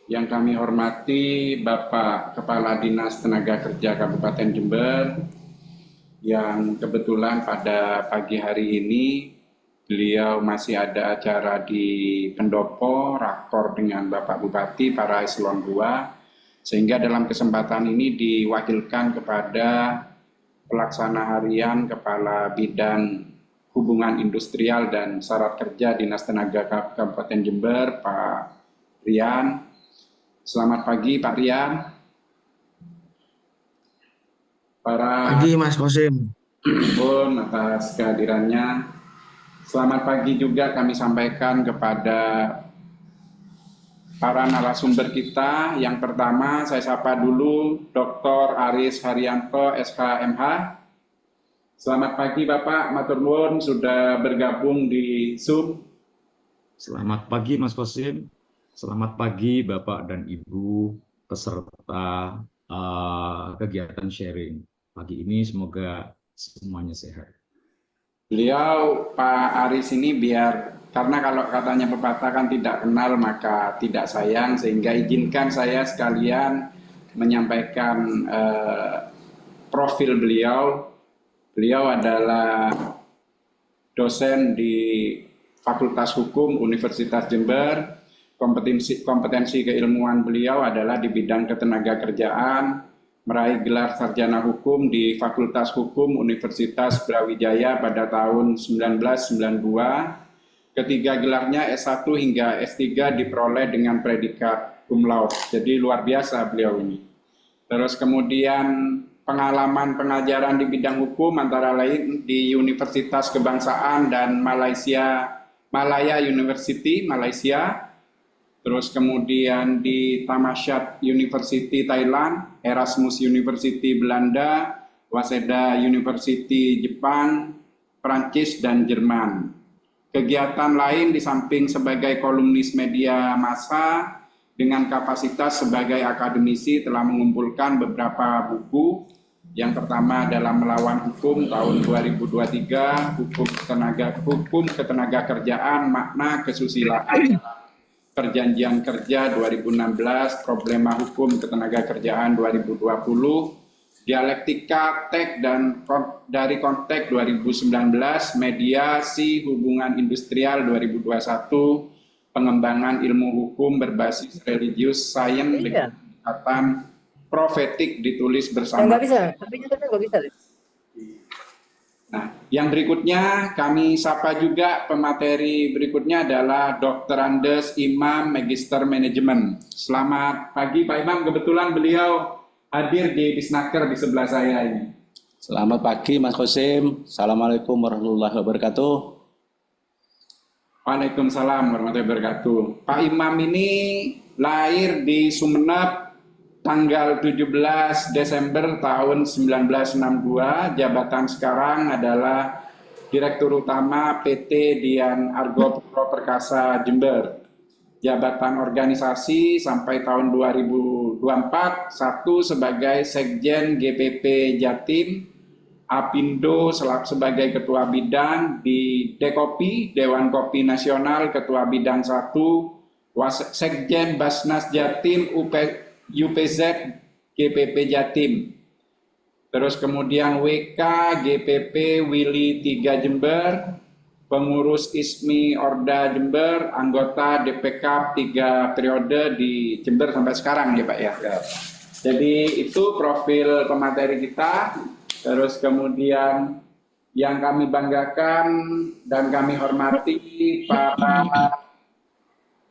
Yang kami hormati Bapak Kepala Dinas Tenaga Kerja Kabupaten Jember, yang kebetulan pada pagi hari ini beliau masih ada acara di Pendopo, rakor dengan Bapak Bupati, para eselon 2, sehingga dalam kesempatan ini diwakilkan kepada pelaksana harian Kepala Bidang Hubungan Industrial dan Syarat Kerja Dinas Tenaga Kabupaten Jember, Pak Rian. Selamat pagi Pak Rian. Para Pagi Mas Kosim. pun atas kehadirannya. Selamat pagi juga kami sampaikan kepada para narasumber kita. Yang pertama saya sapa dulu Dr. Aris Haryanto, SKMH. Selamat pagi Bapak, matur nuwun sudah bergabung di Zoom. Selamat pagi Mas Kosim, selamat pagi Bapak dan Ibu peserta kegiatan sharing pagi ini. Semoga semuanya sehat. Beliau Pak Aris ini karena kalau katanya pepatah kan tidak kenal maka tidak sayang, sehingga izinkan saya sekalian menyampaikan profil beliau. Beliau adalah dosen di Fakultas Hukum Universitas Jember. Kompetensi keilmuan beliau adalah di bidang ketenagakerjaan, meraih gelar sarjana hukum di Fakultas Hukum Universitas Brawijaya pada tahun 1992. Ketiga gelarnya S1 hingga S3 diperoleh dengan predikat cum laude. Jadi luar biasa beliau ini. Terus kemudian pengalaman pengajaran di bidang hukum antara lain di Universitas Kebangsaan dan Malaya University, Malaysia. Terus kemudian di Thammasat University Thailand, Erasmus University Belanda, Waseda University Jepang, Prancis, dan Jerman. Kegiatan lain di samping sebagai kolumnis media massa dengan kapasitas sebagai akademisi telah mengumpulkan beberapa buku. Yang pertama adalah Melawan Hukum tahun 2023, Hukum Ketenagakerjaan, Makna Kesusilaan, Perjanjian Kerja 2016, Problema Hukum Ketenagakerjaan 2020, Dialektika Teks dan dari Konteks 2019, Mediasi Hubungan Industrial 2021, Pengembangan Ilmu Hukum Berbasis Religius Science dengan pendekatan profetik ditulis bersama. Nggak bisa, tapi nggak bisa. Nah, yang berikutnya kami sapa juga pemateri berikutnya adalah Dr. Andes Imam, Magister Manajemen. Selamat pagi Pak Imam, kebetulan beliau hadir di Disnaker di sebelah saya ini. Selamat pagi Mas Kosim. Assalamualaikum warahmatullahi wabarakatuh. Waalaikumsalam warahmatullahi wabarakatuh. Pak Imam ini lahir di Sumeneb tanggal 17 Desember tahun 1962. Jabatan sekarang adalah Direktur Utama PT Dian Argo Pro Perkasa Jember. Jabatan organisasi sampai tahun 2024, satu sebagai Sekjen GPP Jatim, Apindo sebagai Ketua Bidang, di Dekopi, Dewan Kopi Nasional, Ketua Bidang 1, Sekjen Basnas Jatim, UPZ GPP Jatim. Terus kemudian WK GPP Willy 3 Jember, pengurus ISMI Orda Jember, anggota DPK 3 periode di Jember sampai sekarang ya Pak ya. Jadi itu profil pemateri kita. Terus kemudian yang kami banggakan dan kami hormati para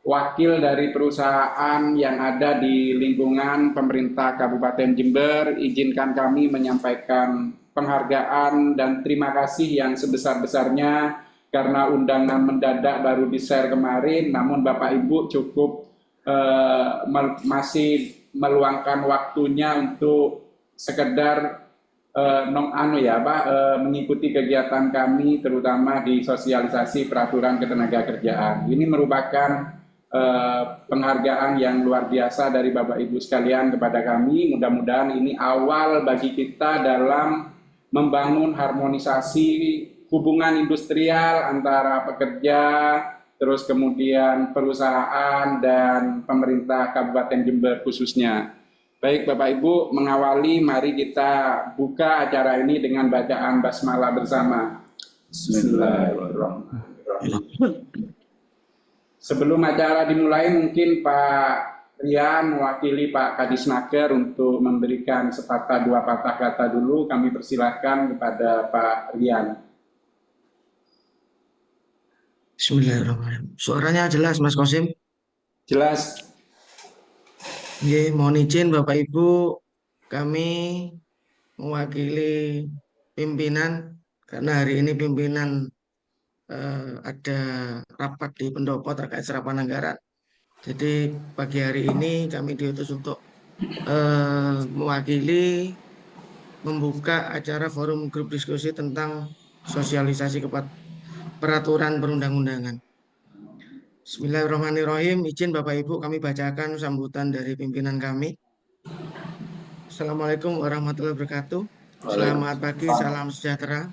wakil dari perusahaan yang ada di lingkungan pemerintah Kabupaten Jember. Izinkan kami menyampaikan penghargaan dan terima kasih yang sebesar-besarnya karena undangan mendadak baru di-share kemarin, namun Bapak Ibu cukup masih meluangkan waktunya untuk sekedar mengikuti kegiatan kami, terutama di sosialisasi peraturan ketenagakerjaan. Ini merupakan penghargaan yang luar biasa dari Bapak Ibu sekalian kepada kami. Mudah-mudahan ini awal bagi kita dalam membangun harmonisasi hubungan industrial antara pekerja, terus kemudian perusahaan dan pemerintah Kabupaten Jember khususnya. Baik Bapak Ibu, mengawali mari kita buka acara ini dengan bacaan basmalah bersama. Bismillahirrahmanirrahim. Sebelum acara dimulai, mungkin Pak Rian mewakili Pak Kadisnaker untuk memberikan sepatah dua patah kata dulu. Kami persilahkan kepada Pak Rian. Bismillahirrahmanirrahim. Suaranya jelas, Mas Kosim? Jelas. Mohon izin Bapak Ibu, kami mewakili pimpinan karena hari ini pimpinan ada rapat di pendopo terkait serapan anggaran. Jadi pagi hari ini kami diutus untuk mewakili membuka acara forum grup diskusi tentang sosialisasi peraturan perundang-undangan. Bismillahirrahmanirrahim. Izin Bapak Ibu kami bacakan sambutan dari pimpinan kami. Assalamualaikum warahmatullahi wabarakatuh. Selamat pagi, salam sejahtera.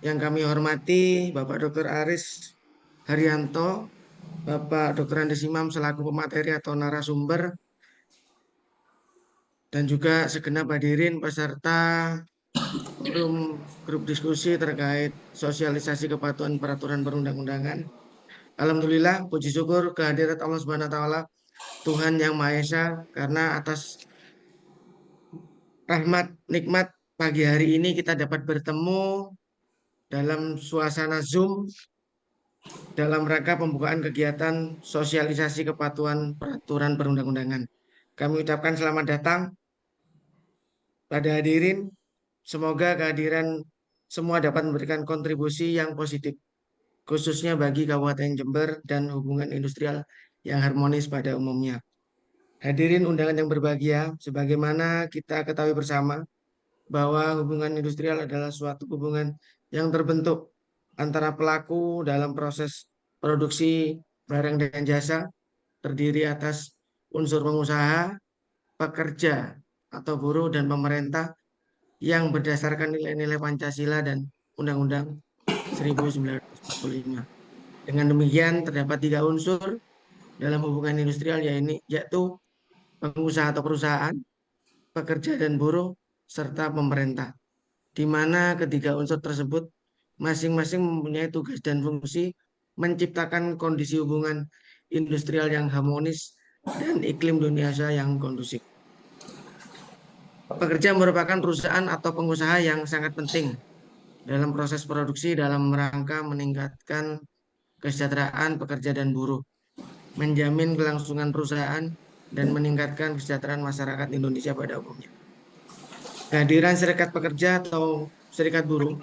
Yang kami hormati Bapak Dr. Aris Haryanto, Bapak Dr. Andes Imam selaku pemateri atau narasumber, dan juga segenap hadirin peserta forum grup diskusi terkait sosialisasi kepatuhan peraturan perundang-undangan. Alhamdulillah, puji syukur kehadirat Allah Subhanahu wa taala, Tuhan yang Maha Esa, karena atas rahmat nikmat pagi hari ini kita dapat bertemu dalam suasana Zoom dalam rangka pembukaan kegiatan sosialisasi kepatuhan peraturan perundang-undangan. Kami ucapkan selamat datang pada hadirin. Semoga kehadiran semua dapat memberikan kontribusi yang positif, khususnya bagi Kabupaten Jember dan hubungan industrial yang harmonis pada umumnya. Hadirin undangan yang berbahagia, sebagaimana kita ketahui bersama bahwa hubungan industrial adalah suatu hubungan yang terbentuk antara pelaku dalam proses produksi barang dan jasa, terdiri atas unsur pengusaha, pekerja atau buruh, dan pemerintah yang berdasarkan nilai-nilai Pancasila dan Undang-Undang 1945. Dengan demikian terdapat 3 unsur dalam hubungan industrial, yaitu pengusaha atau perusahaan, pekerja dan buruh, serta pemerintah, di mana ketiga unsur tersebut masing-masing mempunyai tugas dan fungsi menciptakan kondisi hubungan industrial yang harmonis dan iklim dunia usaha yang kondusif. Pekerja merupakan perusahaan atau pengusaha yang sangat penting dalam proses produksi dalam rangka meningkatkan kesejahteraan pekerja dan buruh, menjamin kelangsungan perusahaan, dan meningkatkan kesejahteraan masyarakat Indonesia pada umumnya. Kehadiran serikat pekerja atau serikat buruh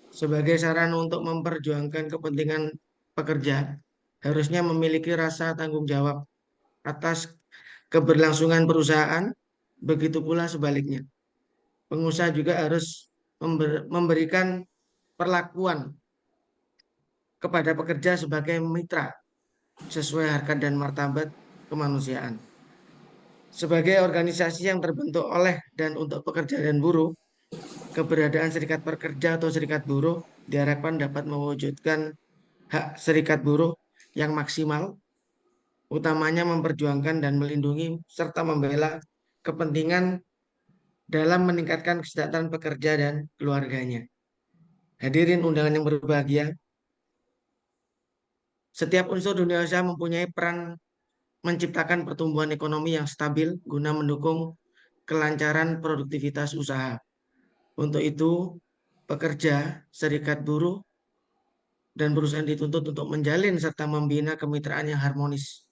sebagai sarana untuk memperjuangkan kepentingan pekerja harusnya memiliki rasa tanggung jawab atas keberlangsungan perusahaan, begitu pula sebaliknya. Pengusaha juga harus memberikan perlakuan kepada pekerja sebagai mitra sesuai harkat dan martabat kemanusiaan. Sebagai organisasi yang terbentuk oleh dan untuk pekerja dan buruh, keberadaan serikat pekerja atau serikat buruh diharapkan dapat mewujudkan hak serikat buruh yang maksimal, utamanya memperjuangkan dan melindungi serta membela kepentingan dalam meningkatkan kesejahteraan pekerja dan keluarganya. Hadirin undangan yang berbahagia, setiap unsur dunia usaha mempunyai peran menciptakan pertumbuhan ekonomi yang stabil guna mendukung kelancaran produktivitas usaha. Untuk itu, pekerja, serikat buruh, dan perusahaan dituntut untuk menjalin serta membina kemitraan yang harmonis.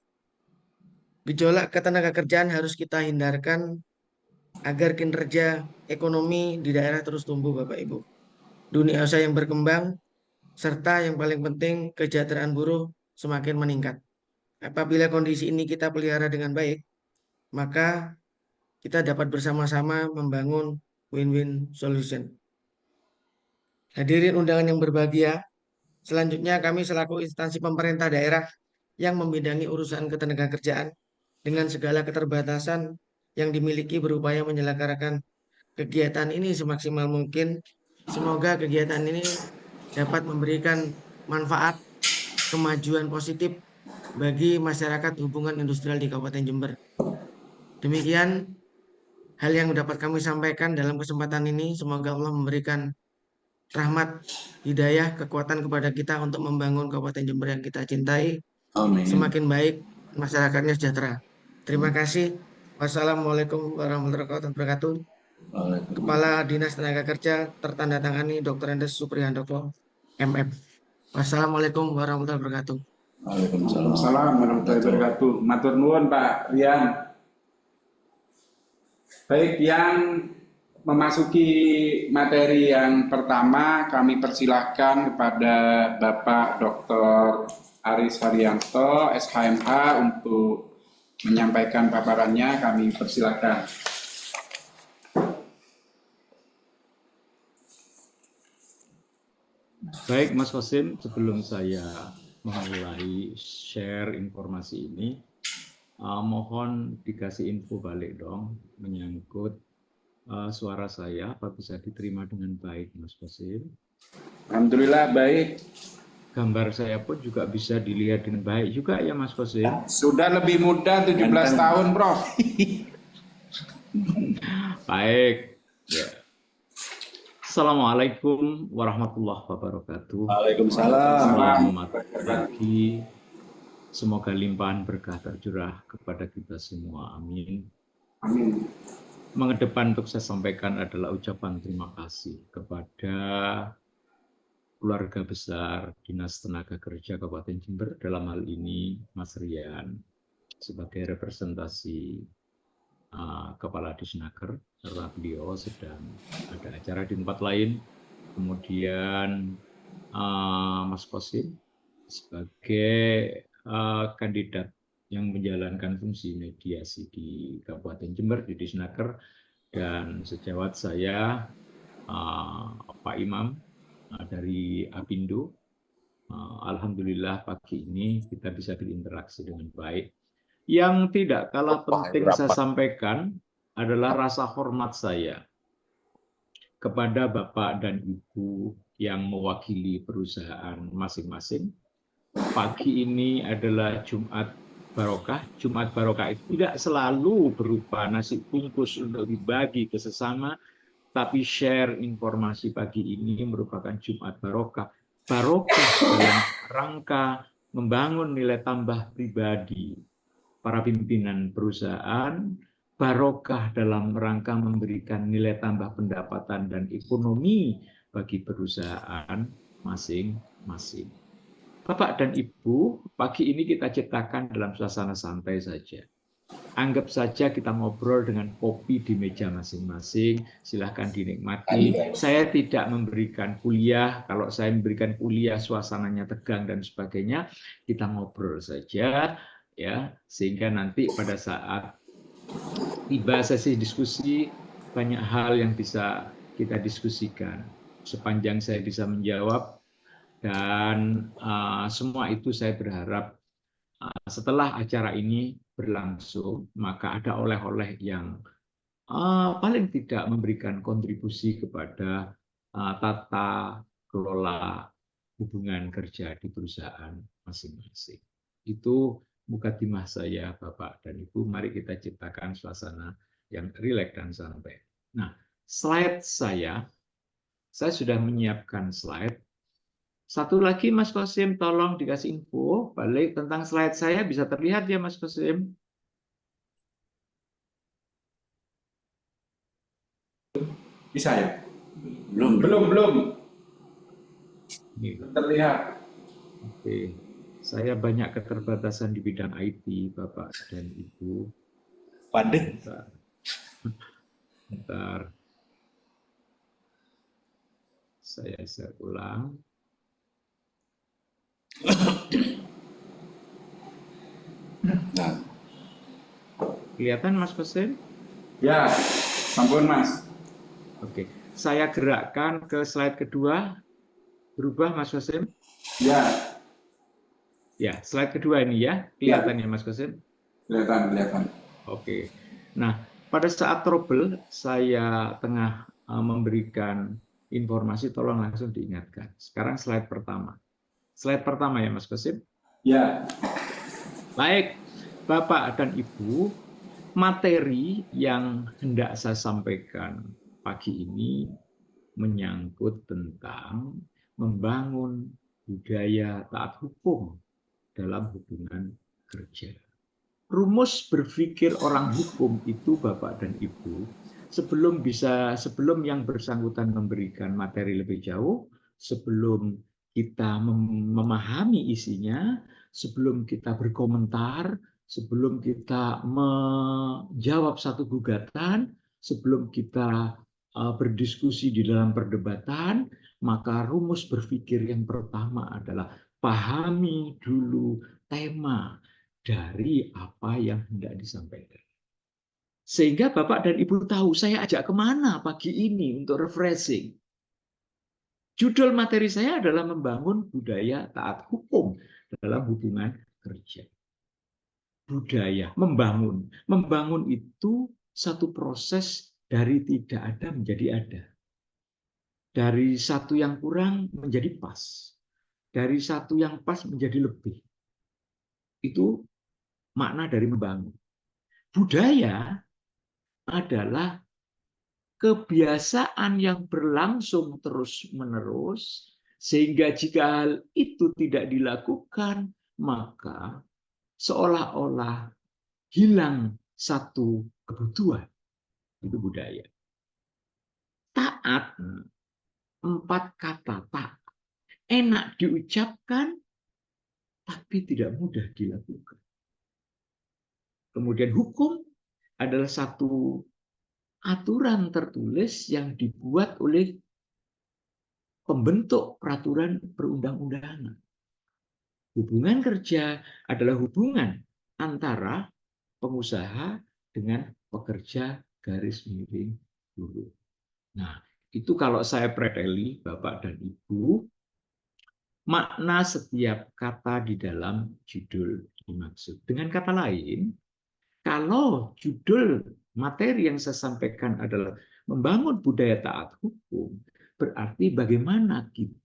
Gejolak ketenagakerjaan harus kita hindarkan agar kinerja ekonomi di daerah terus tumbuh, Bapak Ibu. Dunia usaha yang berkembang, serta yang paling penting kesejahteraan buruh semakin meningkat. Apabila kondisi ini kita pelihara dengan baik, maka kita dapat bersama-sama membangun win-win solution. Hadirin undangan yang berbahagia, selanjutnya kami selaku instansi pemerintah daerah yang membidangi urusan ketenagakerjaan dengan segala keterbatasan yang dimiliki berupaya menyelenggarakan kegiatan ini semaksimal mungkin. Semoga kegiatan ini dapat memberikan manfaat kemajuan positif bagi masyarakat hubungan industrial di Kabupaten Jember. Demikian hal yang dapat kami sampaikan dalam kesempatan ini. Semoga Allah memberikan rahmat, hidayah, kekuatan kepada kita untuk membangun Kabupaten Jember yang kita cintai Amin. semakin baik, masyarakatnya sejahtera. Terima kasih. Wassalamualaikum warahmatullahi wabarakatuh. Kepala Dinas Tenaga Kerja tertanda tangani Dr. Andes Suprihandoko, MM. Wassalamualaikum warahmatullahi wabarakatuh. Waalaikumsalam. Waalaikumsalam warahmatullahi wabarakatuh. Matur nuwun Pak Rian. Baik, yang memasuki materi yang pertama, kami persilahkan kepada Bapak Dr. Aris Haryanto, SHMH, untuk menyampaikan paparannya. Kami persilahkan. Baik, Mas Qasim, sebelum saya memulai share informasi ini, mohon dikasih info balik dong menyangkut suara saya, apa bisa diterima dengan baik, Mas Qasim? Alhamdulillah baik. Gambar saya pun juga bisa dilihat dengan baik juga ya, Mas Qasim? Sudah lebih muda 17 tahun, Prof. Baik. Ya. Assalamualaikum warahmatullahi wabarakatuh. Waalaikumsalam. Selamat pagi. Semoga limpahan berkah tercurah kepada kita semua. Amin. Amin. Mengedepan untuk saya sampaikan adalah ucapan terima kasih kepada keluarga besar Dinas Tenaga Kerja Kabupaten Jember, dalam hal ini Mas Rian sebagai representasi Kepala Disnaker, karena beliau sedang ada acara di tempat lain. Kemudian Mas Qasim sebagai kandidat yang menjalankan fungsi mediasi di Kabupaten Jember di Disnaker, dan sejawat saya Pak Imam dari Apindo. Alhamdulillah pagi ini kita bisa berinteraksi dengan baik. Yang tidak kalah penting saya sampaikan adalah rasa hormat saya kepada Bapak dan Ibu yang mewakili perusahaan masing-masing. Pagi ini adalah Jumat Barokah. Jumat Barokah itu tidak selalu berupa nasi bungkus untuk dibagi ke sesama, tapi share informasi pagi ini merupakan Jumat Barokah. Barokah dalam rangka membangun nilai tambah pribadi para pimpinan perusahaan, barokah dalam rangka memberikan nilai tambah pendapatan dan ekonomi bagi perusahaan masing-masing. Bapak dan Ibu, pagi ini kita ciptakan dalam suasana santai saja. Anggap saja kita ngobrol dengan kopi di meja masing-masing, silahkan dinikmati. Saya tidak memberikan kuliah, kalau saya memberikan kuliah suasananya tegang dan sebagainya, kita ngobrol saja, ya, sehingga nanti pada saat tiba sesi diskusi, banyak hal yang bisa kita diskusikan. Sepanjang saya bisa menjawab, dan semua itu saya berharap setelah acara ini berlangsung, maka ada oleh-oleh yang paling tidak memberikan kontribusi kepada tata kelola hubungan kerja di perusahaan masing-masing. Itu mukadimah saya, Bapak dan Ibu. Mari kita ciptakan suasana yang rileks dan santai. Nah, slide saya sudah menyiapkan slide. Satu lagi Mas Qasim, tolong dikasih info balik tentang slide saya, bisa terlihat ya Mas Qasim? Bisa ya? Belum. Terlihat. Oke. Saya banyak keterbatasan di bidang IT, Bapak dan Ibu. Padet. Bentar. Saya share ulang. Nah, Kelihatan Mas Qasim? Ya, sampun Mas. Oke. Saya gerakkan ke slide kedua. Berubah Mas Qasim? Ya. Ya, slide kedua ini ya. Kelihatan ya Mas Qasim? Kelihatan. Oke. Nah, pada saat trouble saya tengah memberikan informasi, tolong langsung diingatkan. Sekarang slide pertama. Slide pertama ya Mas Qasim. Ya. Baik, Bapak dan Ibu, materi yang hendak saya sampaikan pagi ini menyangkut tentang membangun budaya taat hukum dalam hubungan kerja. Rumus berpikir orang hukum itu Bapak dan Ibu, sebelum yang bersangkutan memberikan materi lebih jauh, sebelum kita memahami isinya, sebelum kita berkomentar, sebelum kita menjawab satu gugatan, sebelum kita berdiskusi di dalam perdebatan, maka rumus berpikir yang pertama adalah pahami dulu tema dari apa yang hendak disampaikan. Sehingga Bapak dan Ibu tahu saya ajak kemana pagi ini untuk refreshing. Judul materi saya adalah membangun budaya taat hukum dalam hubungan kerja. Budaya, membangun. Membangun itu satu proses dari tidak ada menjadi ada. Dari satu yang kurang menjadi pas. Dari satu yang pas menjadi lebih. Itu makna dari membangun. Budaya adalah kebiasaan yang berlangsung terus-menerus, sehingga jika hal itu tidak dilakukan, maka seolah-olah hilang satu kebutuhan. Itu budaya. Taat, 4 kata taat. Enak diucapkan, tapi tidak mudah dilakukan. Kemudian hukum adalah satu aturan tertulis yang dibuat oleh pembentuk peraturan perundang-undangan. Hubungan kerja adalah hubungan antara pengusaha dengan pekerja garis miring buruh. Nah, itu kalau saya preteli, Bapak dan Ibu, makna setiap kata di dalam judul dimaksud. Dengan kata lain, kalau judul materi yang saya sampaikan adalah membangun budaya taat hukum, berarti bagaimana kita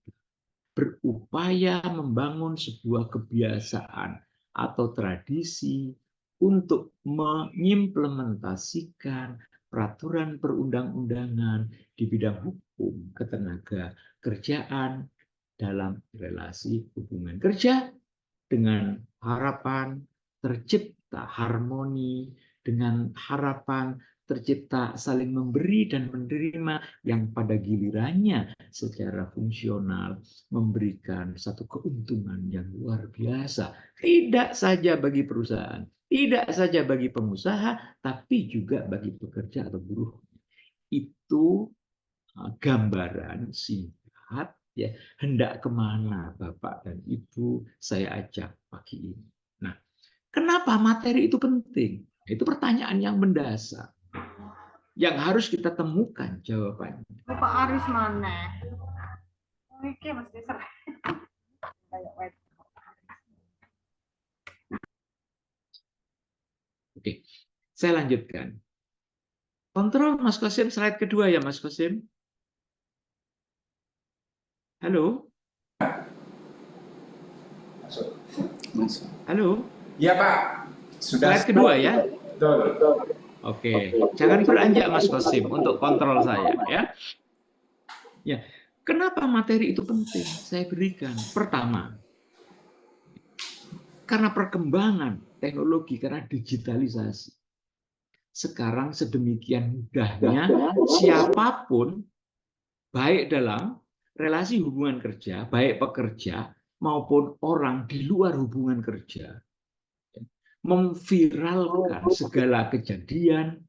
berupaya membangun sebuah kebiasaan atau tradisi untuk mengimplementasikan peraturan perundang-undangan di bidang hukum ketenaga kerjaan dalam relasi hubungan kerja dengan harapan tercipta harmoni, dengan harapan tercipta saling memberi dan menerima yang pada gilirannya secara fungsional memberikan satu keuntungan yang luar biasa. Tidak saja bagi perusahaan, tidak saja bagi pengusaha, tapi juga bagi pekerja atau buruh. Itu gambaran singkat ya, hendak kemana Bapak dan Ibu saya ajak pagi ini. Nah, kenapa materi itu penting? Itu pertanyaan yang mendasar yang harus kita temukan jawabannya. Pak Aris mana? Oke, mesti serah. Oke, saya lanjutkan. Kontrol Mas Qasim, slide kedua ya Mas Qasim. Halo? Halo? Iya Pak. Sudah Slide kedua ya? Betul. Oke, jangan beranjak Mas Qasim untuk kontrol saya ya. Ya, kenapa materi itu penting? Saya berikan. Pertama, karena perkembangan teknologi, karena digitalisasi. Sekarang sedemikian mudahnya siapapun, baik dalam relasi hubungan kerja, baik pekerja maupun orang di luar hubungan kerja, memviralkan segala kejadian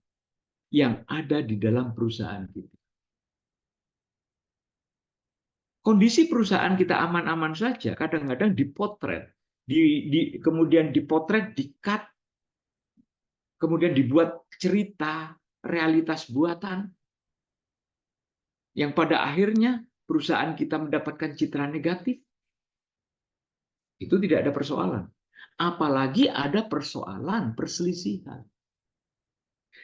yang ada di dalam perusahaan kita. Kondisi perusahaan kita aman-aman saja, kadang-kadang dipotret, kemudian dipotret, di-cut, kemudian dibuat cerita, realitas buatan, yang pada akhirnya perusahaan kita mendapatkan citra negatif. Itu tidak ada persoalan. Apalagi ada persoalan perselisihan.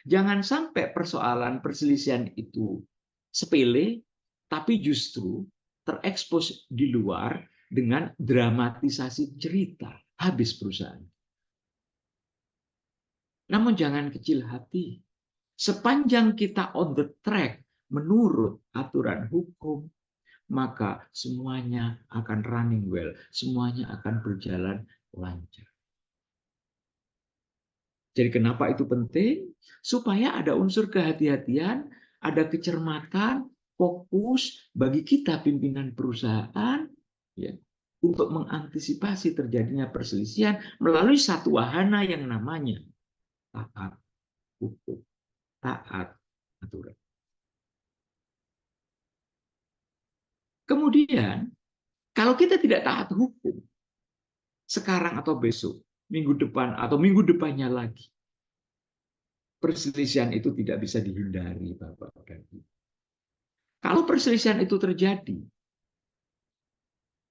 Jangan sampai persoalan perselisihan itu sepele, tapi justru terekspos di luar dengan dramatisasi cerita, habis perusahaan. Namun jangan kecil hati. Sepanjang kita on the track menurut aturan hukum, maka semuanya akan running well, semuanya akan berjalan lancar. Jadi kenapa itu penting? Supaya ada unsur kehati-hatian, ada kecermatan, fokus bagi kita pimpinan perusahaan, ya, untuk mengantisipasi terjadinya perselisihan melalui satu wahana yang namanya taat hukum, taat aturan. Kemudian, kalau kita tidak taat hukum, sekarang atau besok, minggu depan atau minggu depannya lagi, perselisihan itu tidak bisa dihindari, Bapak dan Ibu. Kalau perselisihan itu terjadi,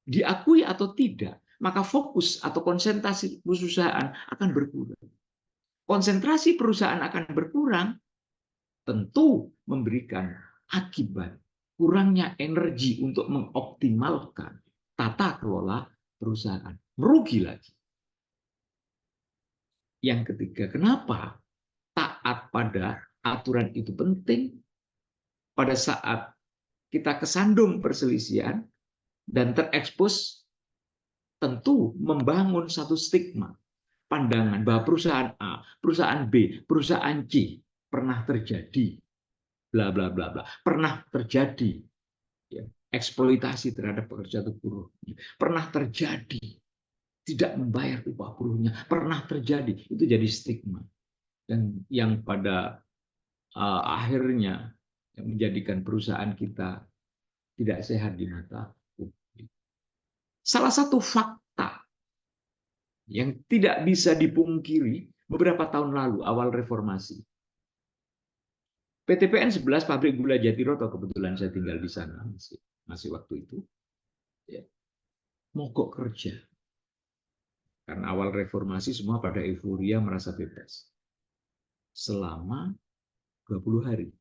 diakui atau tidak, maka fokus atau konsentrasi perusahaan akan berkurang. Konsentrasi perusahaan akan berkurang, tentu memberikan akibat kurangnya energi untuk mengoptimalkan tata kelola perusahaan. Merugi lagi. Yang ketiga, kenapa taat pada aturan itu penting? Pada saat kita kesandung perselisihan dan terekspos, tentu membangun satu stigma, pandangan bahwa perusahaan A, perusahaan B, perusahaan C pernah terjadi, bla bla bla bla, pernah terjadi ya, eksploitasi terhadap pekerja atau buruh, pernah terjadi tidak membayar upah buruhnya, pernah terjadi, itu jadi stigma dan yang pada akhirnya menjadikan perusahaan kita tidak sehat di mata publik. Salah satu fakta yang tidak bisa dipungkiri beberapa tahun lalu awal reformasi, PTPN 11 pabrik gula Jatiroto, kebetulan saya tinggal di sana masih waktu itu, ya, mogok kerja karena awal reformasi semua pada euforia merasa bebas selama 20 hari.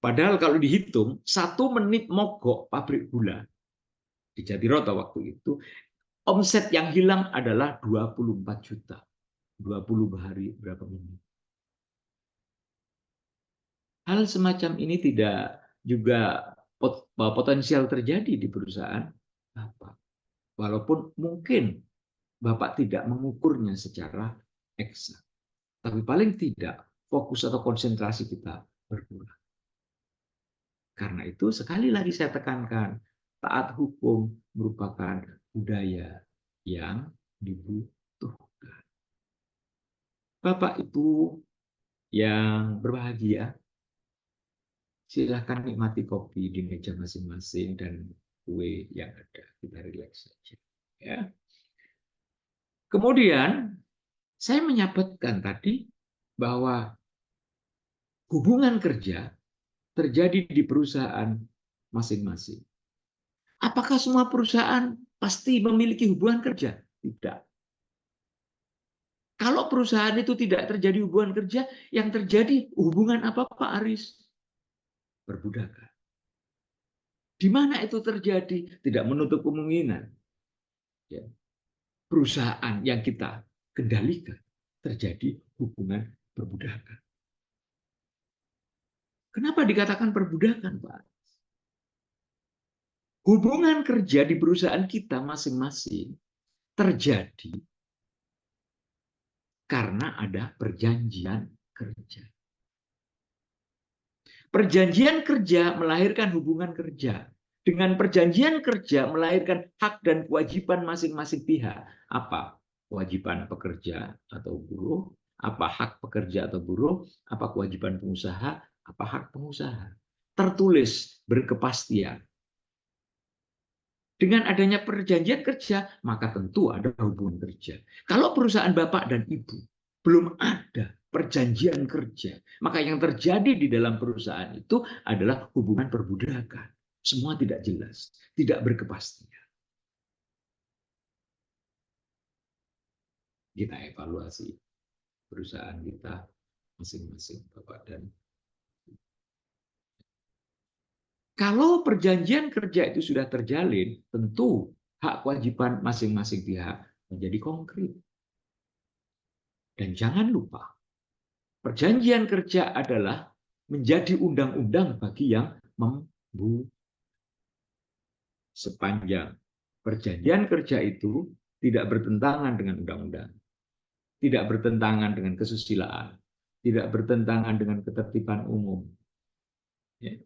Padahal kalau dihitung 1 menit mogok pabrik gula di Jatiroto waktu itu, omset yang hilang adalah 24 juta. 20 hari berapa menit. Hal semacam ini tidak juga potensial terjadi di perusahaan Bapak. Walaupun mungkin Bapak tidak mengukurnya secara eksak. Tapi paling tidak fokus atau konsentrasi kita berkurang. Karena itu sekali lagi saya tekankan, taat hukum merupakan budaya yang dibutuhkan. Bapak Ibu yang berbahagia, silakan nikmati kopi di meja masing-masing dan kue yang ada. Kita rileks saja. Ya. Kemudian saya menyebutkan tadi bahwa hubungan kerja terjadi di perusahaan masing-masing. Apakah semua perusahaan pasti memiliki hubungan kerja? Tidak. Kalau perusahaan itu tidak terjadi hubungan kerja, yang terjadi hubungan apa Pak Aris? Perbudakan. Di mana itu terjadi? Tidak menutup kemungkinan. Ya. Perusahaan yang kita kendalikan terjadi hubungan perbudakan. Kenapa dikatakan perbudakan, Pak? Hubungan kerja di perusahaan kita masing-masing terjadi karena ada perjanjian kerja. Perjanjian kerja melahirkan hubungan kerja. Dengan perjanjian kerja melahirkan hak dan kewajiban masing-masing pihak. Apa? Kewajiban pekerja atau buruh, apa hak pekerja atau buruh, apa kewajiban pengusaha, apa hak pengusaha. Tertulis, berkepastian. Dengan adanya perjanjian kerja, maka tentu ada hubungan kerja. Kalau perusahaan Bapak dan Ibu belum ada perjanjian kerja, maka yang terjadi di dalam perusahaan itu adalah hubungan perbudakan. Semua tidak jelas, tidak berkepastian. Kita evaluasi perusahaan kita masing-masing, Bapak dan Ibu. Kalau perjanjian kerja itu sudah terjalin, tentu hak kewajiban masing-masing pihak menjadi konkret. Dan jangan lupa, perjanjian kerja adalah menjadi undang-undang bagi yang membuat. Sepanjang perjanjian kerja itu tidak bertentangan dengan undang-undang, tidak bertentangan dengan kesusilaan, tidak bertentangan dengan ketertiban umum. Ya.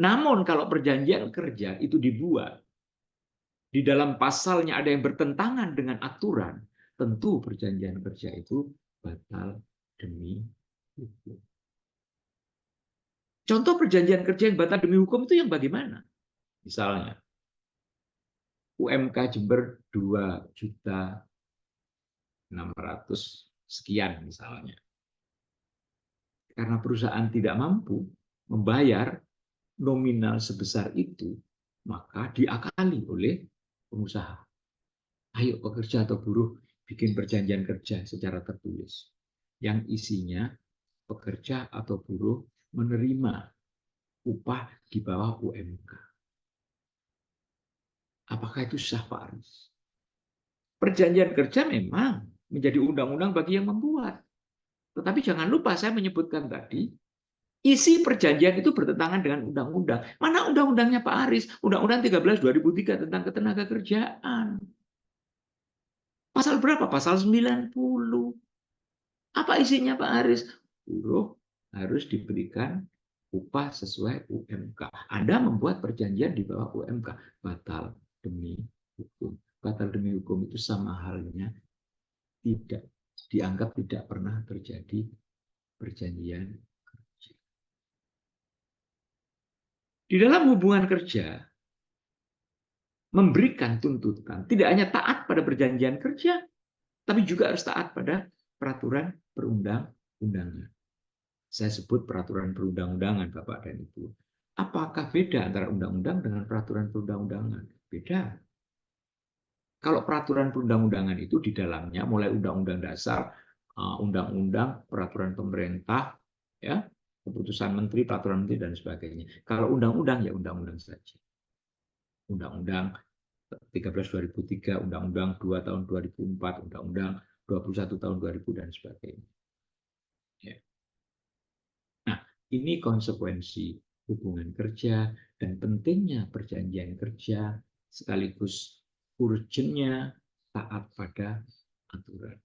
Namun kalau perjanjian kerja itu dibuat, di dalam pasalnya ada yang bertentangan dengan aturan, tentu perjanjian kerja itu batal demi hukum. Contoh perjanjian kerja yang batal demi hukum itu yang bagaimana? Misalnya, UMK Jember 2.600.000 sekian misalnya. Karena perusahaan tidak mampu membayar nominal sebesar itu, maka diakali oleh pengusaha. Ayo pekerja atau buruh bikin perjanjian kerja secara tertulis. Yang isinya pekerja atau buruh menerima upah di bawah UMK. Apakah itu sah, Pak Aris? Perjanjian kerja memang menjadi undang-undang bagi yang membuat. Tetapi jangan lupa saya menyebutkan tadi, isi perjanjian itu bertentangan dengan undang-undang. Mana undang-undangnya Pak Aris? Undang-undang 13 2003 tentang ketenagakerjaan. Pasal berapa? Pasal 90. Apa isinya Pak Aris? Buruh harus diberikan upah sesuai UMK. Anda membuat perjanjian di bawah UMK, batal demi hukum. Batal demi hukum itu sama halnya tidak dianggap tidak pernah terjadi perjanjian kerja. Di dalam hubungan kerja, memberikan tuntutan tidak hanya taat pada perjanjian kerja, tapi juga harus taat pada peraturan perundang-undangan. Saya sebut peraturan perundang-undangan, Bapak dan Ibu. Apakah beda antara undang-undang dengan peraturan perundang-undangan? Beda. Kalau peraturan perundang-undangan itu di dalamnya mulai undang-undang dasar, undang-undang, peraturan pemerintah, ya, keputusan menteri, peraturan menteri dan sebagainya. Kalau undang-undang ya undang-undang saja. Undang-undang 13 2003, undang-undang 2 tahun 2004, undang-undang 21 tahun 2000 dan sebagainya. Ya. Nah, ini konsekuensi hubungan kerja dan pentingnya perjanjian kerja sekaligus urgennya taat pada aturan.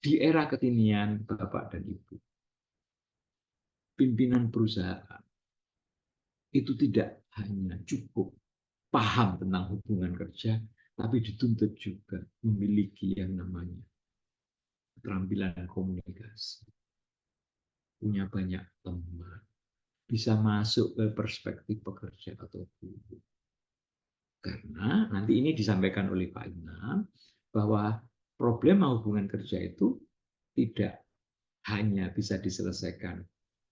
Di era kekinian, Bapak dan Ibu, pimpinan perusahaan itu tidak hanya cukup paham tentang hubungan kerja, tapi dituntut juga memiliki yang namanya keterampilan komunikasi. Punya banyak teman, bisa masuk ke perspektif pekerja atau buruh. Karena nanti ini disampaikan oleh Pak Imam, bahwa problema hubungan kerja itu tidak hanya bisa diselesaikan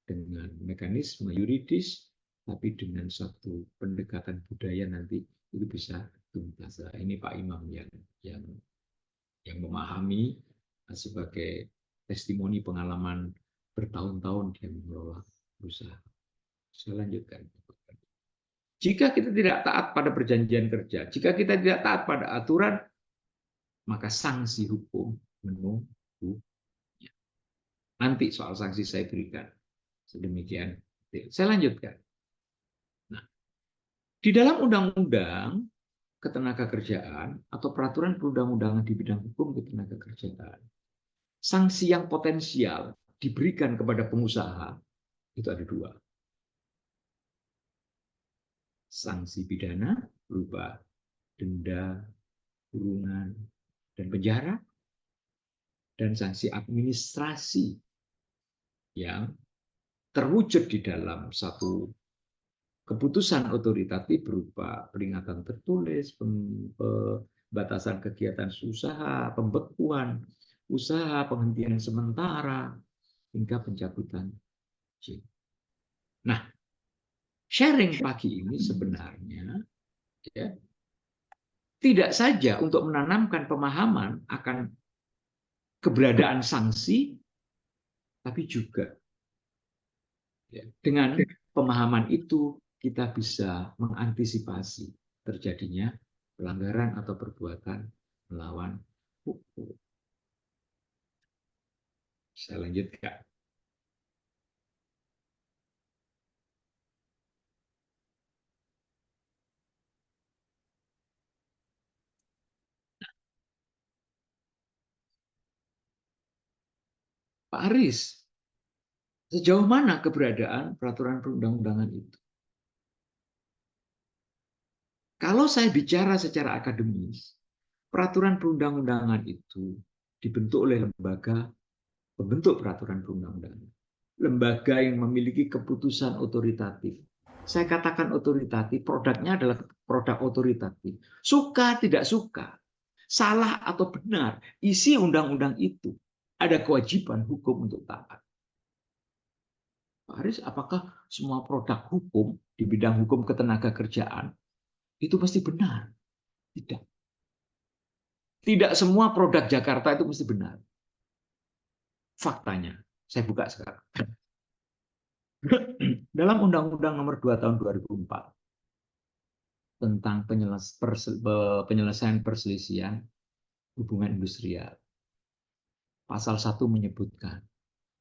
dengan mekanisme yuridis, tapi dengan satu pendekatan budaya nanti itu bisa tuntas. Nah, ini Pak Imam yang memahami sebagai testimoni pengalaman bertahun-tahun dia mengelola perusahaan. Saya lanjutkan. Jika kita tidak taat pada perjanjian kerja, jika kita tidak taat pada aturan, maka sanksi hukum menunggu. Nanti soal sanksi saya berikan sedemikian. Saya lanjutkan. Nah, di dalam undang-undang ketenagakerjaan atau peraturan perundang-undangan di bidang hukum ketenagakerjaan, sanksi yang potensial diberikan kepada pengusaha itu ada dua. Sanksi pidana berupa denda, kurungan, dan penjara, dan sanksi administrasi yang terwujud di dalam satu keputusan otoritatif berupa peringatan tertulis, pembatasan kegiatan usaha, pembekuan usaha, penghentian sementara, hingga pencabutan izin. Nah, sharing pagi ini sebenarnya ya, tidak saja untuk menanamkan pemahaman akan keberadaan sanksi, tapi juga ya, dengan pemahaman itu kita bisa mengantisipasi terjadinya pelanggaran atau perbuatan melawan hukum. Saya lanjutkan. Pak Aris, sejauh mana keberadaan peraturan perundang-undangan itu? Kalau saya bicara secara akademis, peraturan perundang-undangan itu dibentuk oleh lembaga pembentuk peraturan perundang-undangan. Lembaga yang memiliki keputusan otoritatif. Saya katakan otoritatif, produknya adalah produk otoritatif. Suka tidak suka, salah atau benar, isi undang-undang itu ada kewajiban hukum untuk taat. Pak Haris, apakah semua produk hukum di bidang hukum ketenagakerjaan itu pasti benar? Tidak. Tidak semua produk Jakarta itu mesti benar. Faktanya, saya buka sekarang. Dalam Undang-Undang Nomor 2 Tahun 2004 tentang penyelesaian perselisihan hubungan industrial, pasal 1 menyebutkan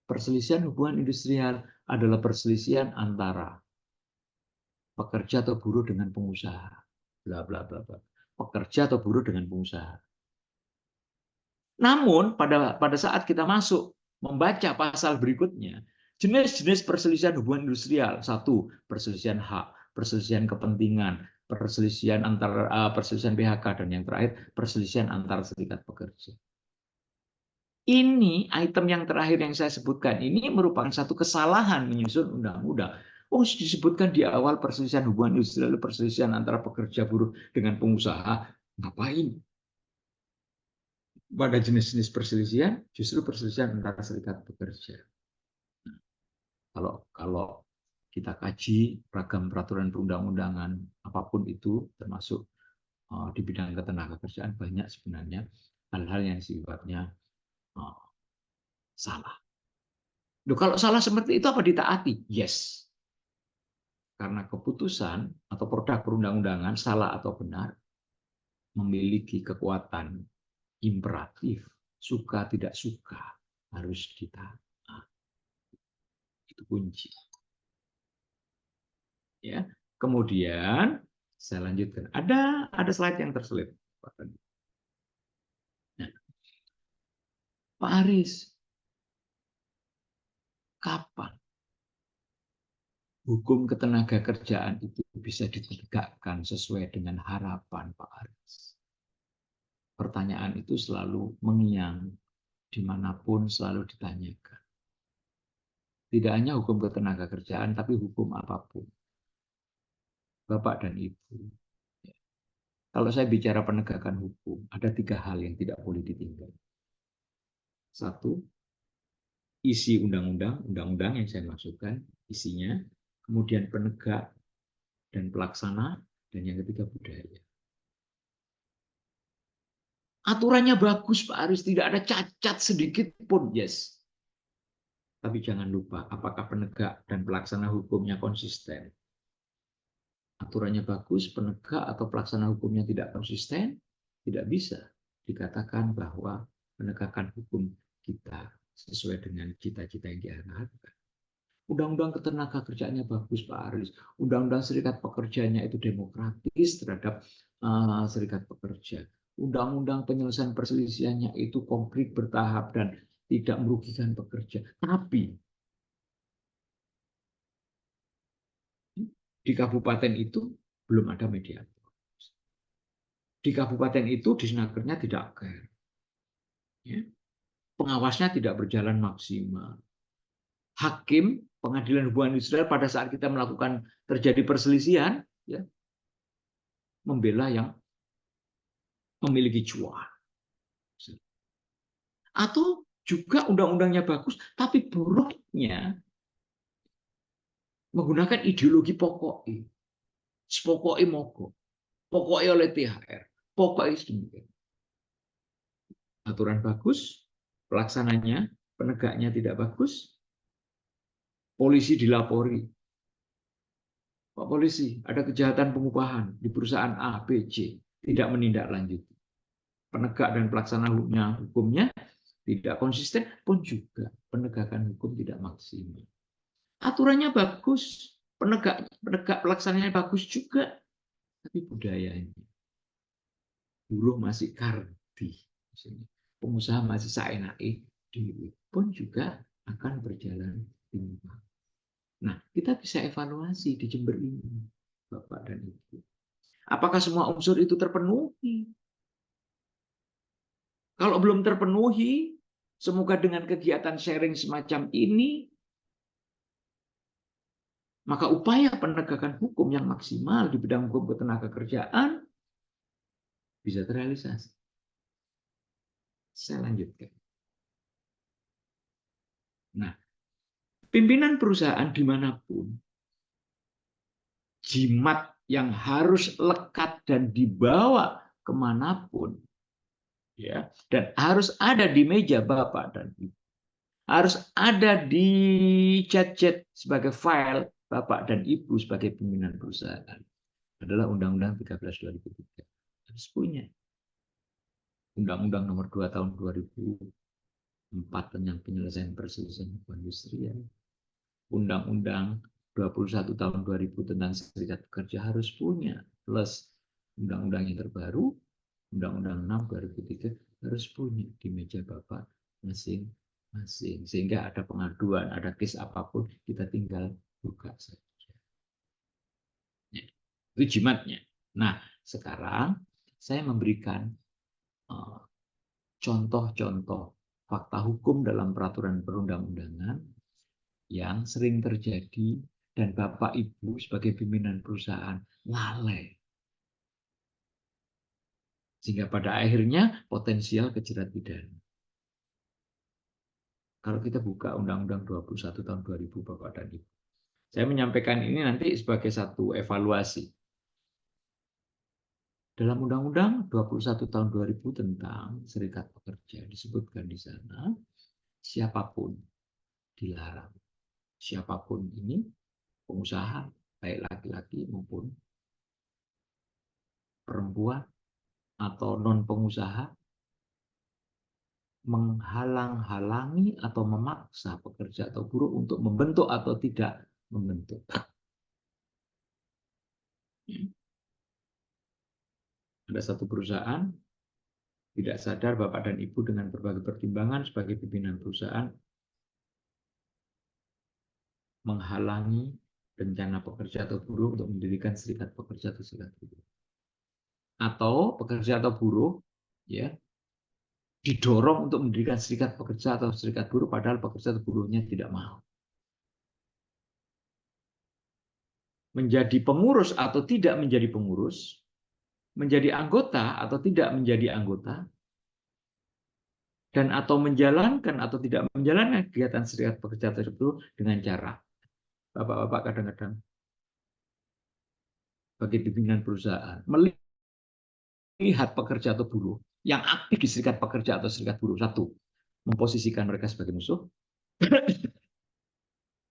perselisihan hubungan industrial adalah perselisihan antara pekerja atau buruh dengan pengusaha. Bla bla bla bla. Pekerja atau buruh dengan pengusaha. Namun pada saat kita masuk membaca pasal berikutnya, jenis-jenis perselisihan hubungan industrial, satu, perselisihan hak, perselisihan kepentingan, perselisihan antar perselisihan PHK, dan yang terakhir perselisihan antar serikat pekerja. Ini item yang terakhir yang saya sebutkan ini merupakan satu kesalahan menyusun undang-undang. Oh, disebutkan di awal perselisihan hubungan industrial, perselisihan antara pekerja buruh dengan pengusaha. Ngapain? Pada jenis-jenis perselisihan, justru perselisihan antara serikat pekerja. Kalau kita kaji ragam peraturan perundang-undangan apapun itu, termasuk di bidang ketenagakerjaan, banyak sebenarnya hal-hal yang sifatnya salah. Loh, kalau salah seperti itu apa ditaati? Yes. Karena keputusan atau produk perundang-undangan salah atau benar memiliki kekuatan imperatif, suka tidak suka harus ditaati. Itu kunci. Ya. Kemudian saya lanjutkan. Ada slide yang terselip. Nah, Pak Aris, kapan hukum ketenagakerjaan itu bisa ditegakkan sesuai dengan harapan Pak Aris? Pertanyaan itu selalu mengiang, dimanapun selalu ditanyakan. Tidak hanya hukum ketenagakerjaan, tapi hukum apapun. Bapak dan Ibu, kalau saya bicara penegakan hukum, ada 3 hal yang tidak boleh ditinggal. 1, isi undang-undang yang saya maksudkan, isinya, kemudian penegak dan pelaksana, dan yang ketiga budaya. Aturannya bagus, Pak Aris, tidak ada cacat sedikit pun, yes. Tapi jangan lupa, apakah penegak dan pelaksana hukumnya konsisten? Aturannya bagus, penegak atau pelaksana hukumnya tidak konsisten, tidak bisa dikatakan bahwa penegakan hukum kita sesuai dengan cita-cita yang diharapkan. Undang-undang ketenagakerjaannya bagus, Pak Aris. Undang-undang serikat pekerjanya itu demokratis terhadap serikat pekerja. Undang-undang penyelesaian perselisihannya itu konkret, bertahap, dan tidak merugikan pekerja. Tapi di kabupaten itu belum ada mediator. Di kabupaten itu disnakernya tidak care. Ya. Pengawasnya tidak berjalan maksimal. Hakim pengadilan hubungan industrial pada saat kita melakukan terjadi perselisihan, ya, membela yang memiliki cuan. Atau juga undang-undangnya bagus, tapi buruknya menggunakan ideologi pokoknya. Sepokoknya mogok, pokoknya oleh THR, pokoknya sedemikian. Aturan bagus, pelaksananya, penegaknya tidak bagus, polisi dilapori. Pak polisi, ada kejahatan pengupahan di perusahaan A, B, C. tidak menindaklanjuti. Penegak dan pelaksana hukumnya tidak konsisten pun juga penegakan hukum tidak maksimal. Aturannya bagus, penegak pelaksananya bagus juga, tapi budayanya buruh masih kardi, pengusaha masih saenake dewe, pun juga akan berjalan timpang. Nah, kita bisa evaluasi di Jember ini, Bapak dan Ibu. Apakah semua unsur itu terpenuhi? Kalau belum terpenuhi, semoga dengan kegiatan sharing semacam ini, maka upaya penegakan hukum yang maksimal di bidang hukum ketenagakerjaan bisa terrealisasi. Saya lanjutkan. Nah, pimpinan perusahaan dimanapun, jimat yang harus lekat dan dibawa kemanapun, ya, dan harus ada di meja Bapak dan Ibu, harus ada di chat-chat sebagai file Bapak dan Ibu sebagai pimpinan perusahaan adalah Undang-Undang 13/2003. Harus punya. Undang-Undang nomor 2 tahun 2004 tentang penyelesaian perselisihan industrial. Undang-Undang 21 tahun 2000 tentang serikat pekerja harus punya. Plus undang-undang yang terbaru, Undang-Undang 6 2003 harus punya di meja Bapak masing-masing. Sehingga ada pengaduan, ada case apapun, kita tinggal buka saja. Itu jimatnya. Nah, sekarang saya memberikan contoh-contoh fakta hukum dalam peraturan perundang-undangan yang sering terjadi dan Bapak Ibu sebagai pimpinan perusahaan lalai. Sehingga pada akhirnya potensial kejerat pidana. Kalau kita buka Undang-Undang 21 tahun 2000 Bapak dan Ibu. Saya menyampaikan ini nanti sebagai satu evaluasi. Dalam Undang-Undang 21 tahun 2000 tentang serikat pekerja disebutkan di sana, siapapun dilarang. Siapapun ini pengusaha, baik laki-laki maupun perempuan atau non-pengusaha, menghalang-halangi atau memaksa pekerja atau buruh untuk membentuk atau tidak membentuk. Ada satu perusahaan, tidak sadar Bapak dan Ibu dengan berbagai pertimbangan sebagai pimpinan perusahaan, menghalangi rencana pekerja atau buruh untuk mendirikan serikat pekerja atau serikat buruh. Atau pekerja atau buruh ya didorong untuk mendirikan serikat pekerja atau serikat buruh padahal pekerja atau buruhnya tidak mau. Menjadi pengurus atau tidak menjadi pengurus, menjadi anggota atau tidak menjadi anggota, dan atau menjalankan atau tidak menjalankan kegiatan serikat pekerja tersebut dengan cara Bapak-bapak kadang-kadang bagi pimpinan perusahaan melihat pekerja atau buruh yang aktif di serikat pekerja atau serikat buruh, satu, memposisikan mereka sebagai musuh,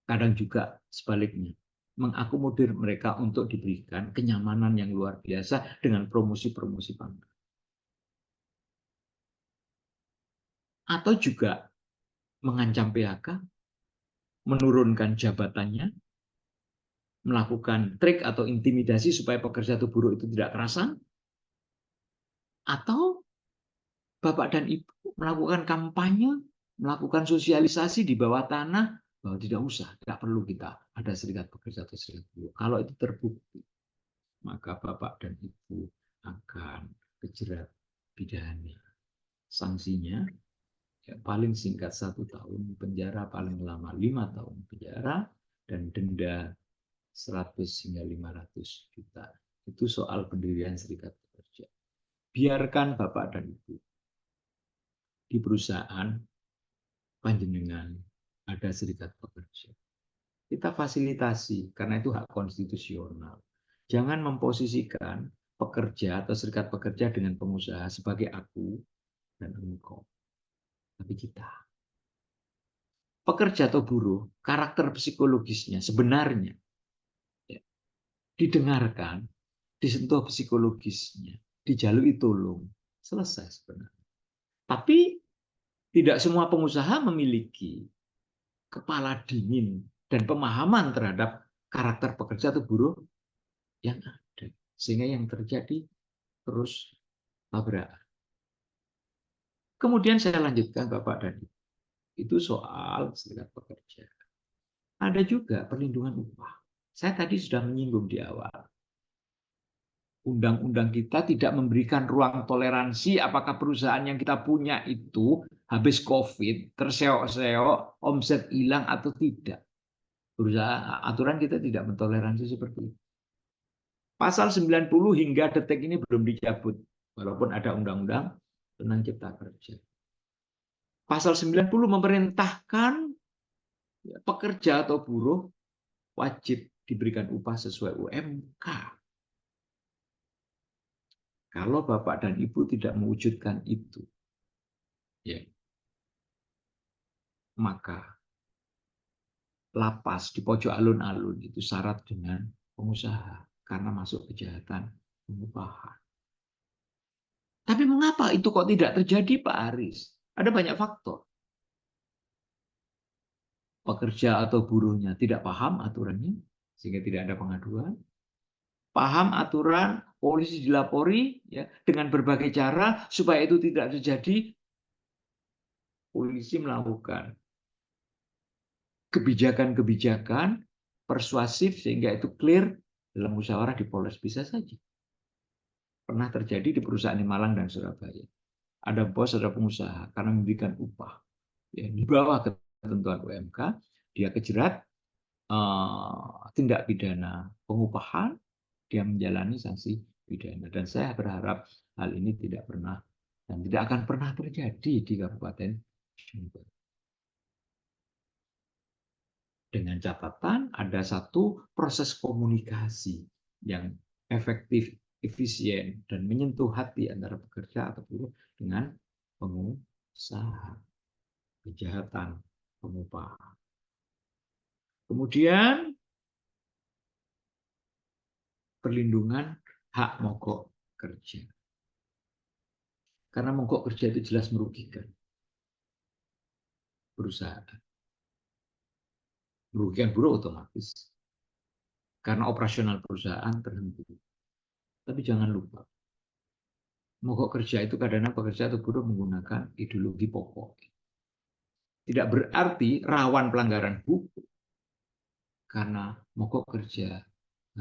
kadang juga sebaliknya, mengakomodir mereka untuk diberikan kenyamanan yang luar biasa dengan promosi-promosi pangkat. Atau juga mengancam PHK, menurunkan jabatannya, melakukan trik atau intimidasi supaya pekerja atau buruh itu tidak kerasan, atau Bapak dan Ibu melakukan kampanye, melakukan sosialisasi di bawah tanah bahwa tidak usah, tidak perlu kita ada serikat pekerja atau serikat buruh. Kalau itu terbukti, maka Bapak dan Ibu akan kejerat pidana. Sanksinya ya, paling singkat 1 tahun penjara, paling lama 5 tahun penjara, dan denda 100 hingga 500 juta. Itu soal pendirian serikat pekerja. Biarkan Bapak dan Ibu di perusahaan panjenengan ada serikat pekerja. Kita fasilitasi karena itu hak konstitusional. Jangan memposisikan pekerja atau serikat pekerja dengan pengusaha sebagai aku dan engkau. Tapi kita. Pekerja atau buruh, karakter psikologisnya sebenarnya ya, didengarkan, disentuh psikologisnya. dijalui tolong. Selesai sebenarnya. Tapi tidak semua pengusaha memiliki kepala dingin dan pemahaman terhadap karakter pekerja atau buruh yang ada. Sehingga yang terjadi terus tabrakan. Kemudian saya lanjutkan Bapak dan Ibu. Itu soal serikat pekerja. Ada juga perlindungan upah. Saya tadi sudah menyinggung di awal. Undang-undang kita tidak memberikan ruang toleransi apakah perusahaan yang kita punya itu habis COVID, terseok-seok, omset hilang atau tidak. Perusahaan, aturan kita tidak mentoleransi seperti itu. Pasal 90 hingga detik ini belum dicabut, walaupun ada undang-undang tentang cipta kerja. Pasal 90 memerintahkan pekerja atau buruh wajib diberikan upah sesuai UMK. Kalau Bapak dan Ibu tidak mewujudkan itu, ya, maka lapas di pojok alun-alun itu syarat dengan pengusaha karena masuk kejahatan pengupahan. Tapi mengapa itu kok tidak terjadi, Pak Aris? Ada banyak faktor. Pekerja atau buruhnya tidak paham aturannya, sehingga tidak ada pengaduan. Paham aturan, polisi dilapori ya, dengan berbagai cara supaya itu tidak terjadi. Polisi melakukan kebijakan-kebijakan persuasif sehingga itu clear dalam musyawarah di Polres, bisa saja. Pernah terjadi di perusahaan di Malang dan Surabaya. Ada bos, ada pengusaha karena memberikan upah ya, di bawah ketentuan UMK, dia kejerat tindak pidana pengupahan, dia menjalani sanksi pidana. Dan saya berharap hal ini tidak pernah dan tidak akan pernah terjadi di Kabupaten Jember. Dengan catatan ada satu proses komunikasi yang efektif, efisien, dan menyentuh hati antara pekerja atau buruh dengan pengusaha. Kejahatan pengupahan. Kemudian perlindungan hak mogok kerja. Karena mogok kerja itu jelas merugikan perusahaan. Merugikan buruh otomatis. Karena operasional perusahaan terhenti. Tapi jangan lupa, mogok kerja itu kadang-kadang pekerja atau buruh menggunakan ideologi pokok. Tidak berarti rawan pelanggaran hukum. Karena mogok kerja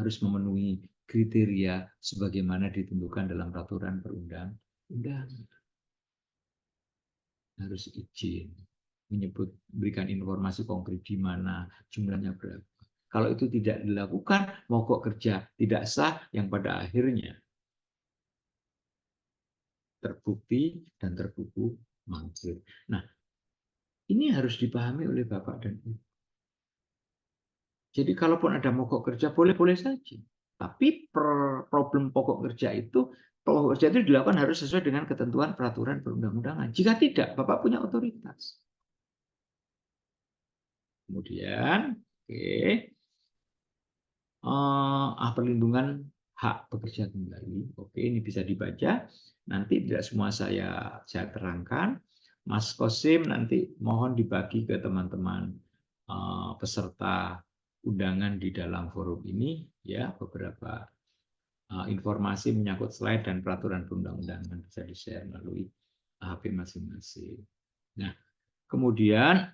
harus memenuhi kriteria sebagaimana ditentukan dalam peraturan perundang-undangan. Harus izin, berikan informasi konkret di mana, jumlahnya berapa. Kalau itu tidak dilakukan, mogok kerja tidak sah yang pada akhirnya terbukti dan terbuku mangkir. Nah, ini harus dipahami oleh Bapak dan Ibu. Jadi kalaupun ada mogok kerja boleh-boleh saja. Tapi problem pokok kerja itu dilakukan harus sesuai dengan ketentuan peraturan perundang-undangan. Jika tidak, Bapak punya otoritas. Kemudian, perlindungan hak pekerja kembali. Oke, ini bisa dibaca. Nanti tidak semua saya terangkan. Mas Kosim nanti mohon dibagi ke teman-teman peserta undangan di dalam forum ini ya, beberapa informasi menyangkut slide dan peraturan perundang-undangan bisa di-share melalui HP masing-masing. Nah, kemudian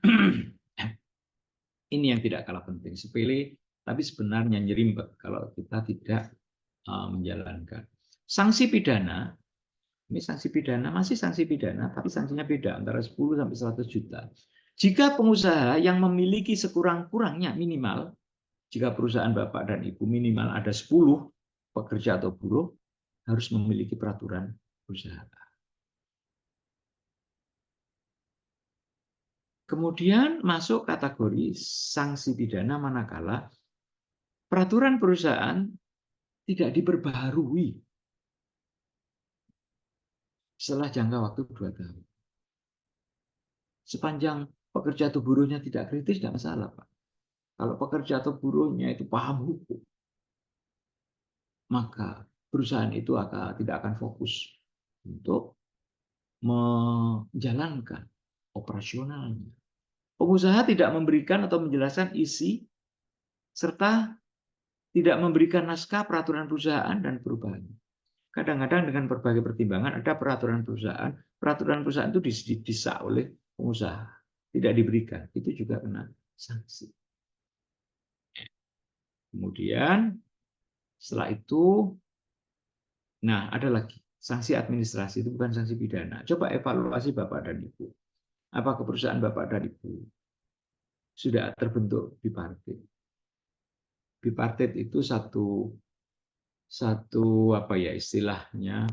ini yang tidak kalah penting, sepele tapi sebenarnya nyerimpet kalau kita tidak menjalankan. Sanksi pidana, ini sanksi pidana masih sanksi pidana tapi sanksinya beda antara 10 sampai 100 juta. Jika pengusaha yang memiliki sekurang-kurangnya minimal, jika perusahaan Bapak dan Ibu minimal ada 10 pekerja atau buruh, harus memiliki peraturan perusahaan. Kemudian masuk kategori sanksi pidana manakala peraturan perusahaan tidak diperbaharui setelah jangka waktu 2 tahun. Sepanjang pekerja atau buruhnya tidak kritis, tidak masalah, Pak. Kalau pekerja atau buruhnya itu paham hukum, maka perusahaan itu tidak akan fokus untuk menjalankan operasionalnya. Pengusaha tidak memberikan atau menjelaskan isi serta tidak memberikan naskah peraturan perusahaan dan perubahan. Kadang-kadang dengan berbagai pertimbangan ada peraturan perusahaan itu didesak oleh pengusaha, tidak diberikan, itu juga kena sanksi. Kemudian setelah itu, nah ada lagi sanksi administrasi, itu bukan sanksi pidana. Coba evaluasi Bapak dan Ibu. Apakah perusahaan Bapak dan Ibu sudah terbentuk bipartit? Bipartit itu satu apa ya istilahnya,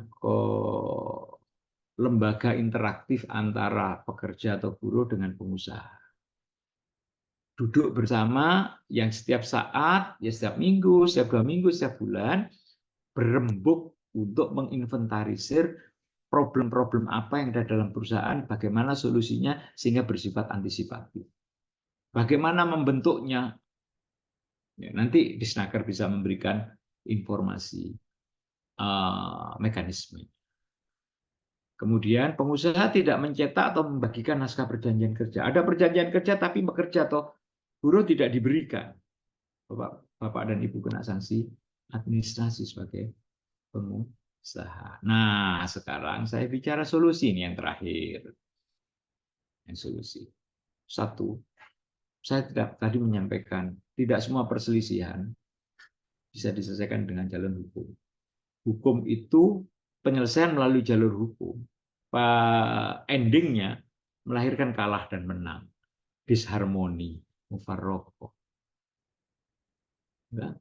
lembaga interaktif antara pekerja atau buruh dengan pengusaha. Duduk bersama yang setiap saat, ya setiap minggu, setiap 2 minggu, setiap bulan, berembuk untuk menginventarisir problem-problem apa yang ada dalam perusahaan, bagaimana solusinya sehingga bersifat antisipatif. Bagaimana membentuknya? Ya, nanti Disnaker bisa memberikan informasi mekanisme. Kemudian pengusaha tidak mencetak atau membagikan naskah perjanjian kerja. Ada perjanjian kerja tapi pekerja atau buruh tidak diberikan. Bapak dan Ibu kena sanksi administrasi sebagai pengusaha. Nah, sekarang saya bicara solusi ini yang terakhir. Yang solusi. 1, saya tadi menyampaikan tidak semua perselisihan bisa diselesaikan dengan jalan hukum. Hukum itu penyelesaian melalui jalur hukum. Endingnya melahirkan kalah dan menang. Disharmoni, mufarroqah. Ya.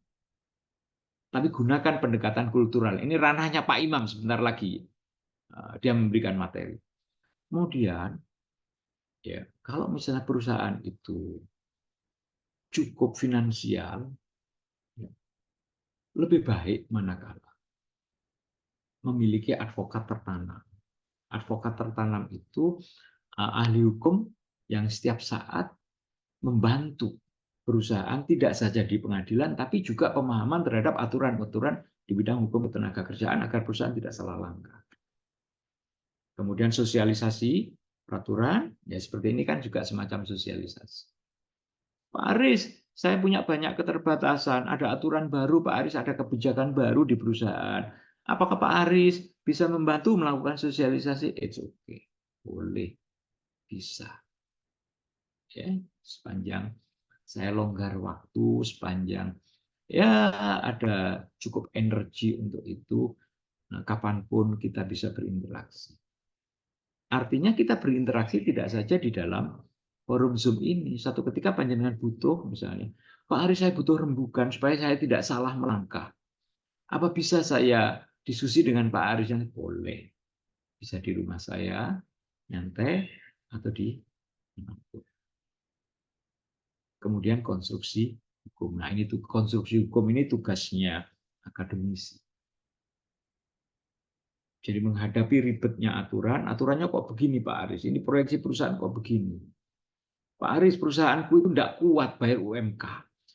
Tapi gunakan pendekatan kultural. Ini ranahnya Pak Imam sebentar lagi. Dia memberikan materi. Kemudian, ya, kalau misalnya perusahaan itu cukup finansial, ya, lebih baik manakala memiliki advokat tertanam. Advokat tertanam itu ahli hukum yang setiap saat membantu perusahaan tidak saja di pengadilan, tapi juga pemahaman terhadap aturan-aturan di bidang hukum tenaga kerjaan agar perusahaan tidak salah langkah. Kemudian sosialisasi peraturan, ya seperti ini kan juga semacam sosialisasi. Pak Aris, saya punya banyak keterbatasan, ada aturan baru Pak Aris, ada kebijakan baru di perusahaan. Apakah Pak Aris bisa membantu melakukan sosialisasi? It's okay, boleh, bisa. Ya, sepanjang saya longgar waktu, sepanjang ya ada cukup energi untuk itu, nah, kapanpun kita bisa berinteraksi. Artinya kita berinteraksi tidak saja di dalam forum Zoom ini. Satu ketika panjenengan butuh, misalnya, Pak Aris saya butuh rembukan supaya saya tidak salah melangkah. Apa bisa saya diskusi dengan Pak Aris? Yang boleh. Bisa di rumah saya, nyantai, atau di kemudian konstruksi hukum. Nah, ini tuh konstruksi hukum ini tugasnya akademisi. Jadi menghadapi ribetnya aturan, aturannya kok begini Pak Aris, ini proyeksi perusahaan kok begini. Pak Aris, perusahaanku itu tidak kuat bayar UMK.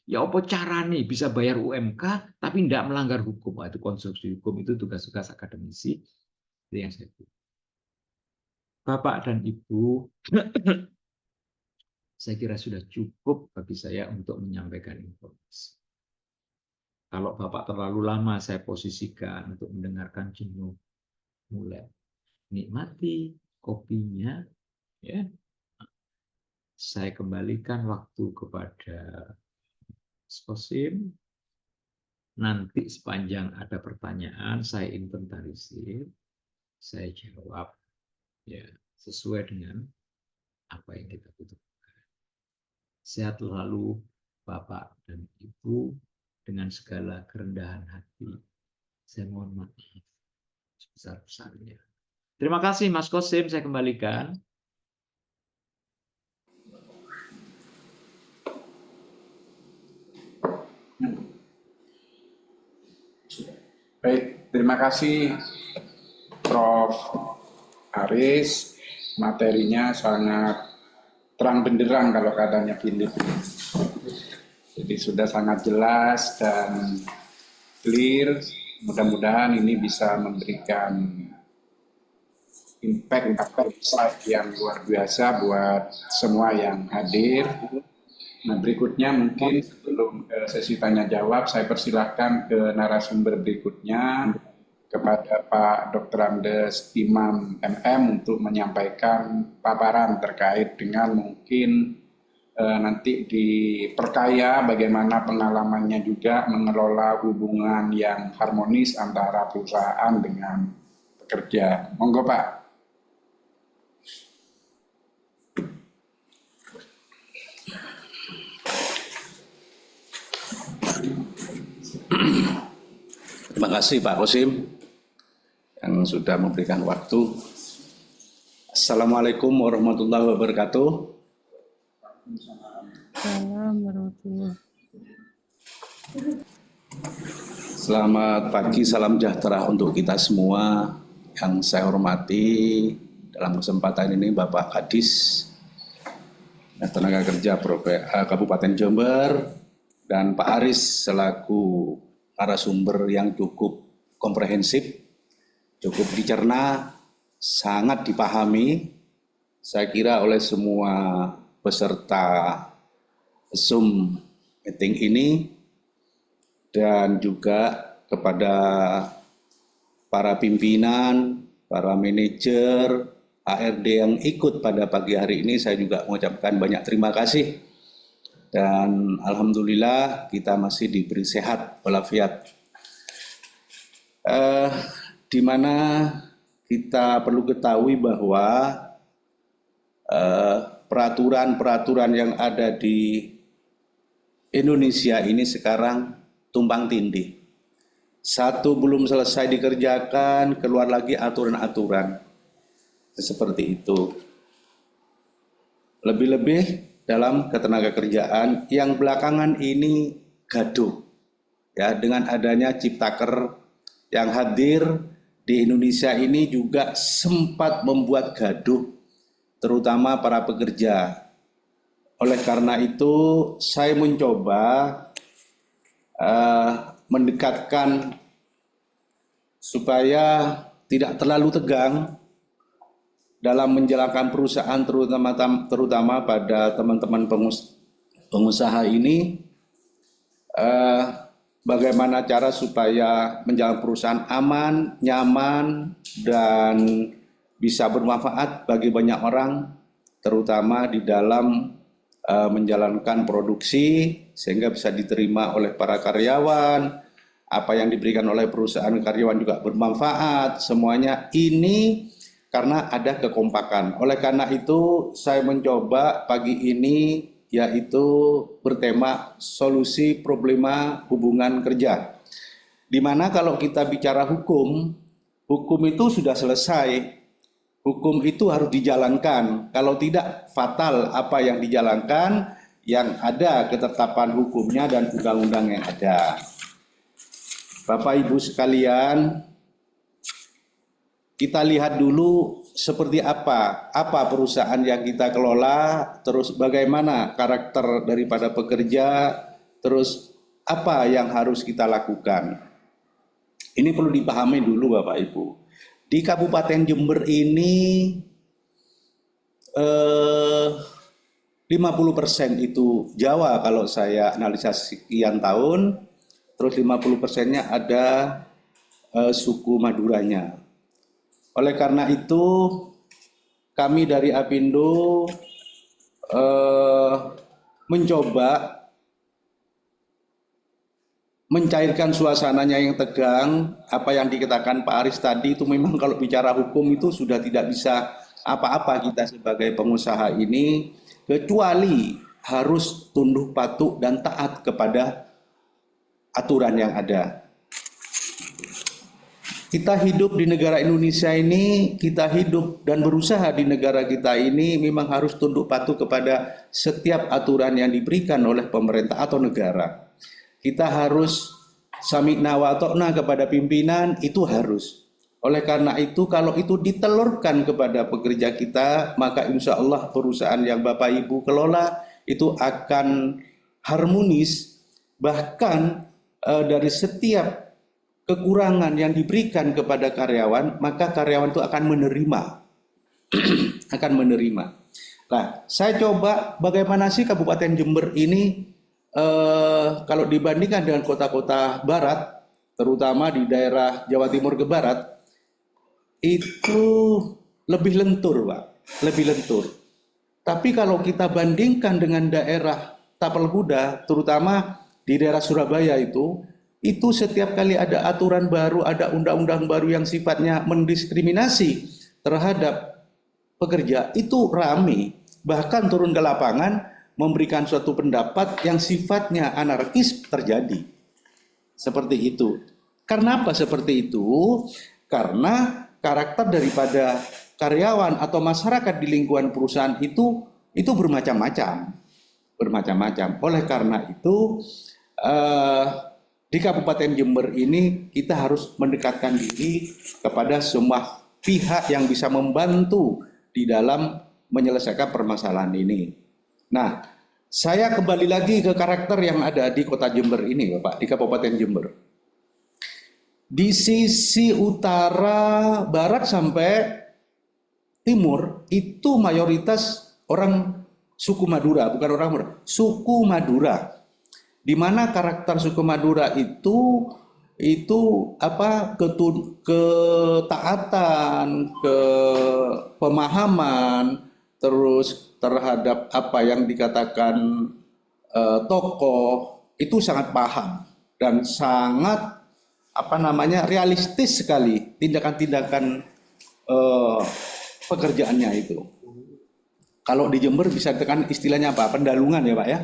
Ya apa cara nih bisa bayar UMK tapi tidak melanggar hukum? Itu konstruksi hukum, itu tugas-tugas akademisi. Itu yang saya buat. Bapak dan Ibu, saya kira sudah cukup bagi saya untuk menyampaikan informasi. Kalau Bapak terlalu lama saya posisikan untuk mendengarkan jenuh, mulai nikmati kopinya, ya. Saya kembalikan waktu kepada Skosim. Nanti sepanjang ada pertanyaan saya inventarisir, saya jawab ya sesuai dengan apa yang kita butuhkan. Sehat selalu Bapak dan Ibu, dengan segala kerendahan hati. Saya mohon maaf sebesar-besarnya. Terima kasih Mas Kosim, saya kembalikan. Baik, terima kasih Prof. Aris. Materinya sangat terang benderang kalau katanya Philip. Jadi sudah sangat jelas dan clear Mudah-mudahan ini bisa memberikan impact yang luar biasa buat semua yang hadir. Nah, berikutnya mungkin sebelum sesi tanya jawab, saya persilahkan ke narasumber berikutnya, kepada Pak Dr. Andes Imam MM untuk menyampaikan paparan terkait dengan mungkin nanti diperkaya bagaimana pengalamannya juga mengelola hubungan yang harmonis antara perusahaan dengan pekerja. Monggo Pak. Terima kasih Pak Kosim yang sudah memberikan waktu. Assalamualaikum warahmatullahi wabarakatuh. Selamat pagi, salam sejahtera untuk kita semua. Yang saya hormati dalam kesempatan ini Bapak Kadis Tenaga Kerja Kabupaten Jember dan Pak Aris selaku narasumber yang cukup komprehensif, cukup dicerna, sangat dipahami, saya kira oleh semua peserta Zoom meeting ini, dan juga kepada para pimpinan, para manajer, HRD yang ikut pada pagi hari ini, saya juga mengucapkan banyak terima kasih. Dan alhamdulillah kita masih diberi sehat walafiat. Di mana kita perlu ketahui bahwa peraturan-peraturan yang ada di Indonesia ini sekarang tumpang tindih. Satu belum selesai dikerjakan, keluar lagi aturan-aturan. Seperti itu. Lebih-lebih dalam ketenaga kerjaan yang belakangan ini gaduh. Ya, dengan adanya Ciptaker yang hadir di Indonesia ini juga sempat membuat gaduh, terutama para pekerja. Oleh karena itu, saya mencoba mendekatkan supaya tidak terlalu tegang dalam menjalankan perusahaan, terutama pada teman-teman pengusaha ini, bagaimana cara supaya menjalankan perusahaan aman, nyaman, dan bisa bermanfaat bagi banyak orang, terutama di dalam menjalankan produksi, sehingga bisa diterima oleh para karyawan, apa yang diberikan oleh perusahaan karyawan juga bermanfaat, semuanya ini karena ada kekompakan. Oleh karena itu saya mencoba pagi ini yaitu bertema solusi problema hubungan kerja. Dimana kalau kita bicara hukum itu sudah selesai. Hukum itu harus dijalankan. Kalau tidak fatal apa yang dijalankan, yang ada ketetapan hukumnya dan undang-undang yang ada. Bapak Ibu sekalian, kita lihat dulu seperti apa perusahaan yang kita kelola, terus bagaimana karakter daripada pekerja, terus apa yang harus kita lakukan. Ini perlu dipahami dulu Bapak Ibu. Di Kabupaten Jember ini 50% itu Jawa kalau saya analisa sekian tahun, terus 50%-nya ada suku Maduranya. Oleh karena itu, kami dari Apindo mencoba mencairkan suasananya yang tegang. Apa yang dikatakan Pak Aris tadi itu memang kalau bicara hukum itu sudah tidak bisa apa-apa kita sebagai pengusaha ini, kecuali harus tunduk patuh dan taat kepada aturan yang ada. Kita hidup di negara Indonesia ini, kita hidup dan berusaha di negara kita ini memang harus tunduk patuh kepada setiap aturan yang diberikan oleh pemerintah atau negara. Kita harus sami'na wa ta'na kepada pimpinan, itu harus. Oleh karena itu, kalau itu ditelurkan kepada pekerja kita, maka insya Allah perusahaan yang Bapak Ibu kelola itu akan harmonis, bahkan dari setiap kekurangan yang diberikan kepada karyawan, maka karyawan itu akan menerima. Akan menerima. Nah, saya coba bagaimana sih Kabupaten Jember ini kalau dibandingkan dengan kota-kota barat, terutama di daerah Jawa Timur ke barat, itu lebih lentur, Pak. Lebih lentur. Tapi kalau kita bandingkan dengan daerah Tapal Kuda, terutama di daerah Surabaya itu setiap kali ada aturan baru, ada undang-undang baru yang sifatnya mendiskriminasi terhadap pekerja, itu rame, bahkan turun ke lapangan memberikan suatu pendapat yang sifatnya anarkis terjadi. Seperti itu. Karena apa seperti itu? Karena karakter daripada karyawan atau masyarakat di lingkungan perusahaan itu bermacam-macam. Bermacam-macam. Oleh karena itu di Kabupaten Jember ini kita harus mendekatkan diri kepada semua pihak yang bisa membantu di dalam menyelesaikan permasalahan ini. Nah, saya kembali lagi ke karakter yang ada di Kota Jember ini, Bapak, di Kabupaten Jember. Di sisi utara, barat sampai timur itu mayoritas orang suku Madura, bukan orang Madura, suku Madura. Di mana karakter suku Madura itu ketaatan, pemahaman, terus terhadap apa yang dikatakan tokoh itu sangat paham dan sangat realistis sekali tindakan-tindakan pekerjaannya itu. Kalau di Jember bisa ditekan istilahnya apa? Pendalungan ya Pak ya?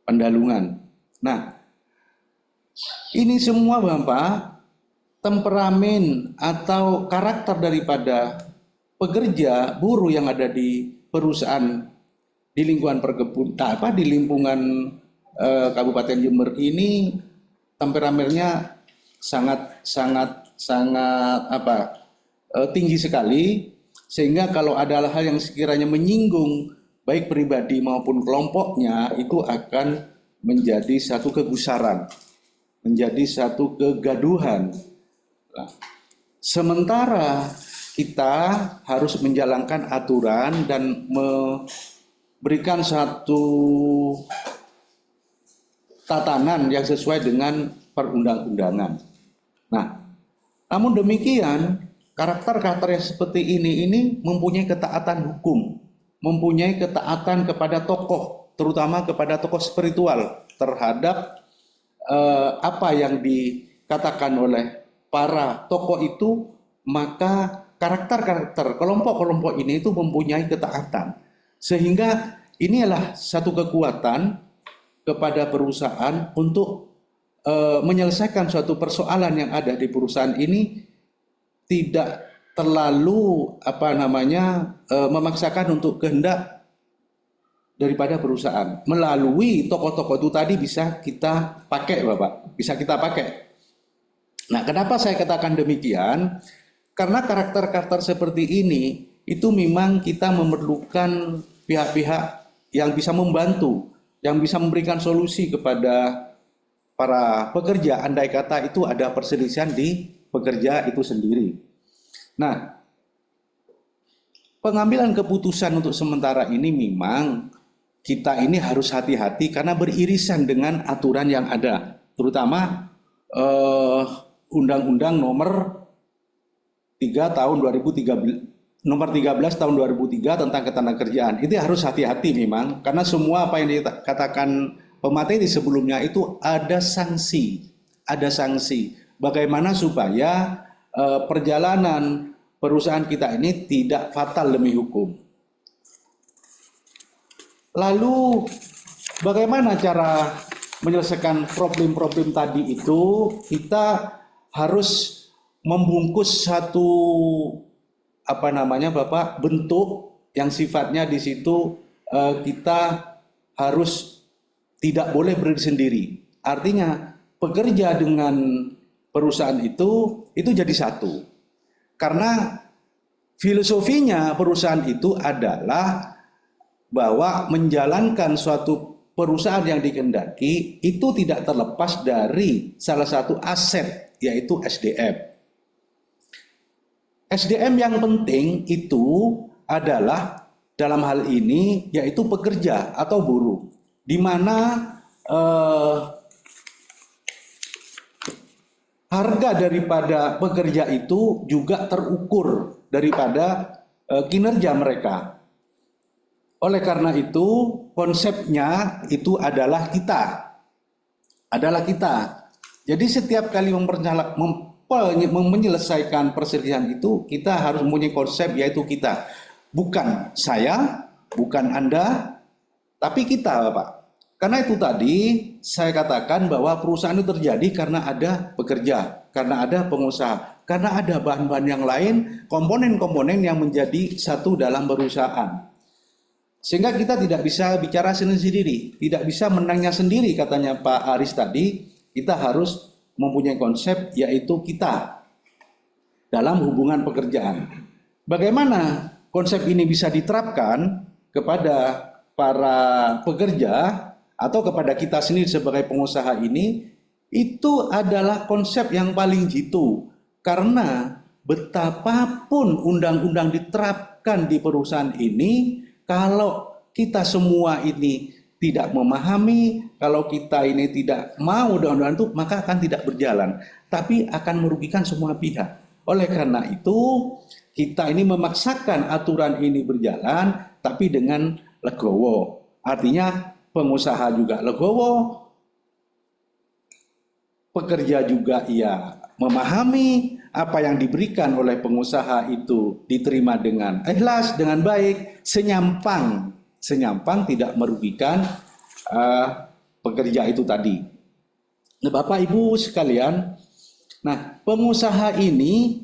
Pendalungan. Nah, ini semua Bapak, temperamen atau karakter daripada pekerja buruh yang ada di perusahaan di lingkungan di lingkungan Kabupaten Jember ini temperamennya sangat tinggi sekali, sehingga kalau ada hal yang sekiranya menyinggung baik pribadi maupun kelompoknya itu akan menjadi satu kegusaran, menjadi satu kegaduhan. Nah, sementara kita harus menjalankan aturan dan memberikan satu tatanan yang sesuai dengan perundang-undangan. Nah, namun demikian karakter-karakter yang seperti ini mempunyai ketaatan hukum, mempunyai ketaatan kepada tokoh, terutama kepada tokoh spiritual terhadap apa yang dikatakan oleh para tokoh itu, maka karakter-karakter kelompok-kelompok ini itu mempunyai ketaatan. Sehingga inilah satu kekuatan kepada perusahaan untuk menyelesaikan suatu persoalan yang ada di perusahaan ini, tidak terlalu memaksakan untuk kehendak daripada perusahaan. Melalui tokoh-tokoh itu tadi bisa kita pakai Bapak, bisa kita pakai. Nah, kenapa saya katakan demikian? Karena karakter-karakter seperti ini itu memang kita memerlukan pihak-pihak yang bisa membantu, yang bisa memberikan solusi kepada para pekerja, andai kata itu ada perselisihan di pekerja itu sendiri. Nah, pengambilan keputusan untuk sementara ini memang kita ini harus hati-hati karena beririsan dengan aturan yang ada, terutama Undang-Undang nomor 13 tahun 2003 tentang ketenagakerjaan. Itu harus hati-hati memang, karena semua apa yang dikatakan pemateri sebelumnya itu ada sanksi. Bagaimana supaya perjalanan perusahaan kita ini tidak fatal demi hukum. Lalu bagaimana cara menyelesaikan problem-problem tadi itu? Kita harus membungkus satu bentuk yang sifatnya di situ kita harus tidak boleh berdiri sendiri. Artinya pekerja dengan perusahaan itu jadi satu. Karena filosofinya perusahaan itu adalah bahwa menjalankan suatu perusahaan yang dikehendaki itu tidak terlepas dari salah satu aset, yaitu SDM. SDM yang penting itu adalah dalam hal ini yaitu pekerja atau buruh, di mana harga daripada pekerja itu juga terukur daripada kinerja mereka. Oleh karena itu, konsepnya itu adalah kita. Jadi setiap kali menyelesaikan perselisihan itu, kita harus mempunyai konsep, yaitu kita. Bukan saya, bukan Anda, tapi kita, Bapak. Karena itu tadi saya katakan bahwa perusahaan itu terjadi karena ada pekerja, karena ada pengusaha, karena ada bahan-bahan yang lain, komponen-komponen yang menjadi satu dalam perusahaan. Sehingga kita tidak bisa bicara sendiri-sendiri, tidak bisa menangnya sendiri, katanya Pak Aris tadi. Kita harus mempunyai konsep, yaitu kita dalam hubungan pekerjaan. Bagaimana konsep ini bisa diterapkan kepada para pekerja atau kepada kita sendiri sebagai pengusaha ini, itu adalah konsep yang paling jitu. Karena betapapun undang-undang diterapkan di perusahaan ini, kalau kita semua ini tidak memahami, kalau kita ini tidak mau undang-undang itu, maka akan tidak berjalan, tapi akan merugikan semua pihak. Oleh karena itu, kita ini memaksakan aturan ini berjalan, tapi dengan legowo. Artinya pengusaha juga legowo, pekerja juga ia memahami apa yang diberikan oleh pengusaha itu diterima dengan ikhlas, dengan baik, senyampang tidak merugikan pekerja itu tadi. Nah, Bapak Ibu sekalian, nah pengusaha ini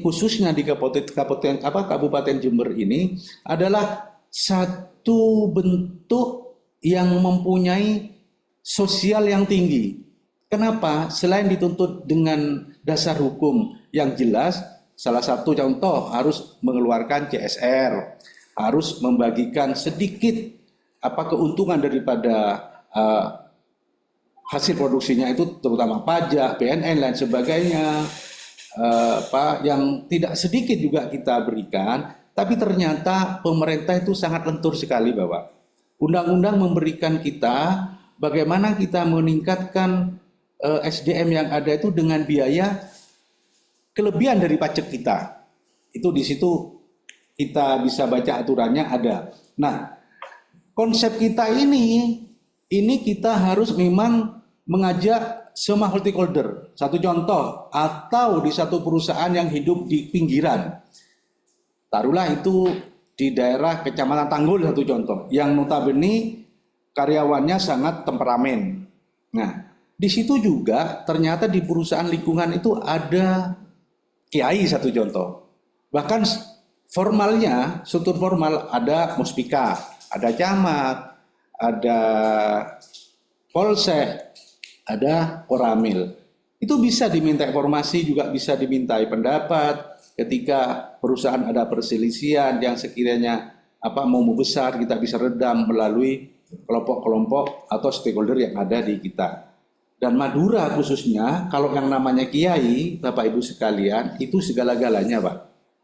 khususnya di Kabupaten Jember ini adalah satu bentuk yang mempunyai sosial yang tinggi. Kenapa? Selain dituntut dengan dasar hukum yang jelas, salah satu contoh harus mengeluarkan CSR, harus membagikan sedikit keuntungan daripada hasil produksinya itu, terutama pajak, BNN dan sebagainya, yang tidak sedikit juga kita berikan. Tapi ternyata pemerintah itu sangat lentur sekali, Bapak. Undang-undang memberikan kita bagaimana kita meningkatkan SDM yang ada itu dengan biaya kelebihan dari pajak kita. Itu di situ kita bisa baca aturannya ada. Nah, konsep kita ini kita harus memang mengajak semua stakeholder. Satu contoh, atau di satu perusahaan yang hidup di pinggiran. Taruhlah itu di daerah Kecamatan Tanggul, satu contoh, yang notabene karyawannya sangat temperamen. Nah, di situ juga ternyata di perusahaan lingkungan itu ada kiai, satu contoh. Bahkan formalnya, struktur formal ada muspika, ada camat, ada polsek, ada koramil. Itu bisa diminta informasi, juga bisa dimintai pendapat ketika perusahaan ada perselisihan yang sekiranya mau membesar, kita bisa redam melalui kelompok-kelompok atau stakeholder yang ada di kita. Dan Madura khususnya, kalau yang namanya kiai, Bapak Ibu sekalian, itu segala-galanya, Pak.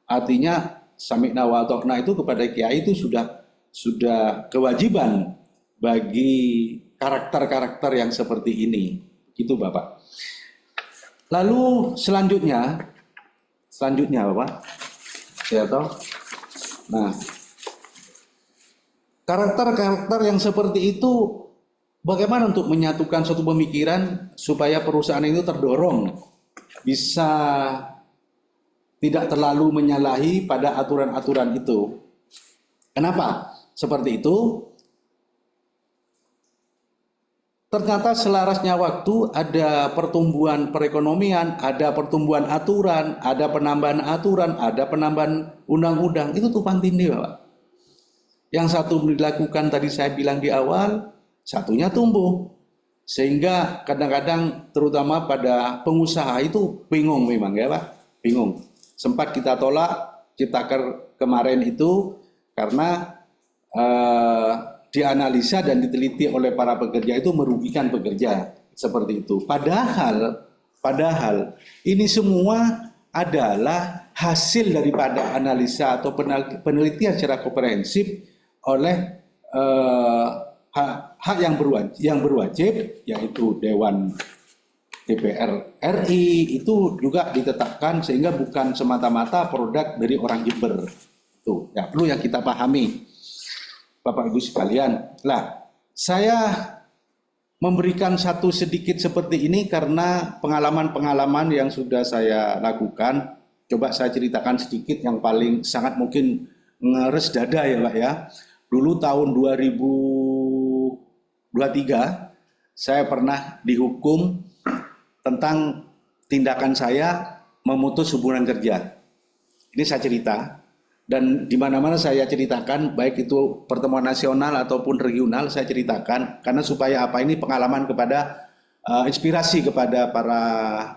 Artinya sami'na wa ata'na itu kepada kiai itu sudah kewajiban bagi karakter-karakter yang seperti ini. Itu Bapak. Lalu selanjutnya Bapak. Ya toh. Nah, karakter-karakter yang seperti itu bagaimana untuk menyatukan suatu pemikiran supaya perusahaan itu terdorong bisa tidak terlalu menyalahi pada aturan-aturan itu. Kenapa? Seperti itu. Ternyata selarasnya waktu ada pertumbuhan perekonomian, ada pertumbuhan aturan, ada penambahan undang-undang. Itu tumpang tindih, Bapak. Yang satu dilakukan tadi saya bilang di awal, satunya tumbuh. Sehingga kadang-kadang terutama pada pengusaha itu bingung memang ya Pak, bingung. Sempat kita tolak Ciptaker kemarin itu karena dianalisa dan diteliti oleh para pekerja itu merugikan pekerja seperti itu. Padahal ini semua adalah hasil daripada analisa atau penelitian secara komprehensif oleh hak yang berwajib, yaitu Dewan DPR RI itu juga ditetapkan, sehingga bukan semata-mata produk dari orang Jember. Tuh, ya perlu yang kita pahami, Bapak Ibu sekalian. Lah, saya memberikan satu sedikit seperti ini karena pengalaman-pengalaman yang sudah saya lakukan. Coba saya ceritakan sedikit yang paling sangat mungkin ngeres dada ya Pak ya. Dulu tahun 2023 saya pernah dihukum tentang tindakan saya memutus hubungan kerja. Ini saya cerita, dan di mana-mana saya ceritakan, baik itu pertemuan nasional ataupun regional, saya ceritakan karena supaya apa, ini pengalaman kepada inspirasi kepada para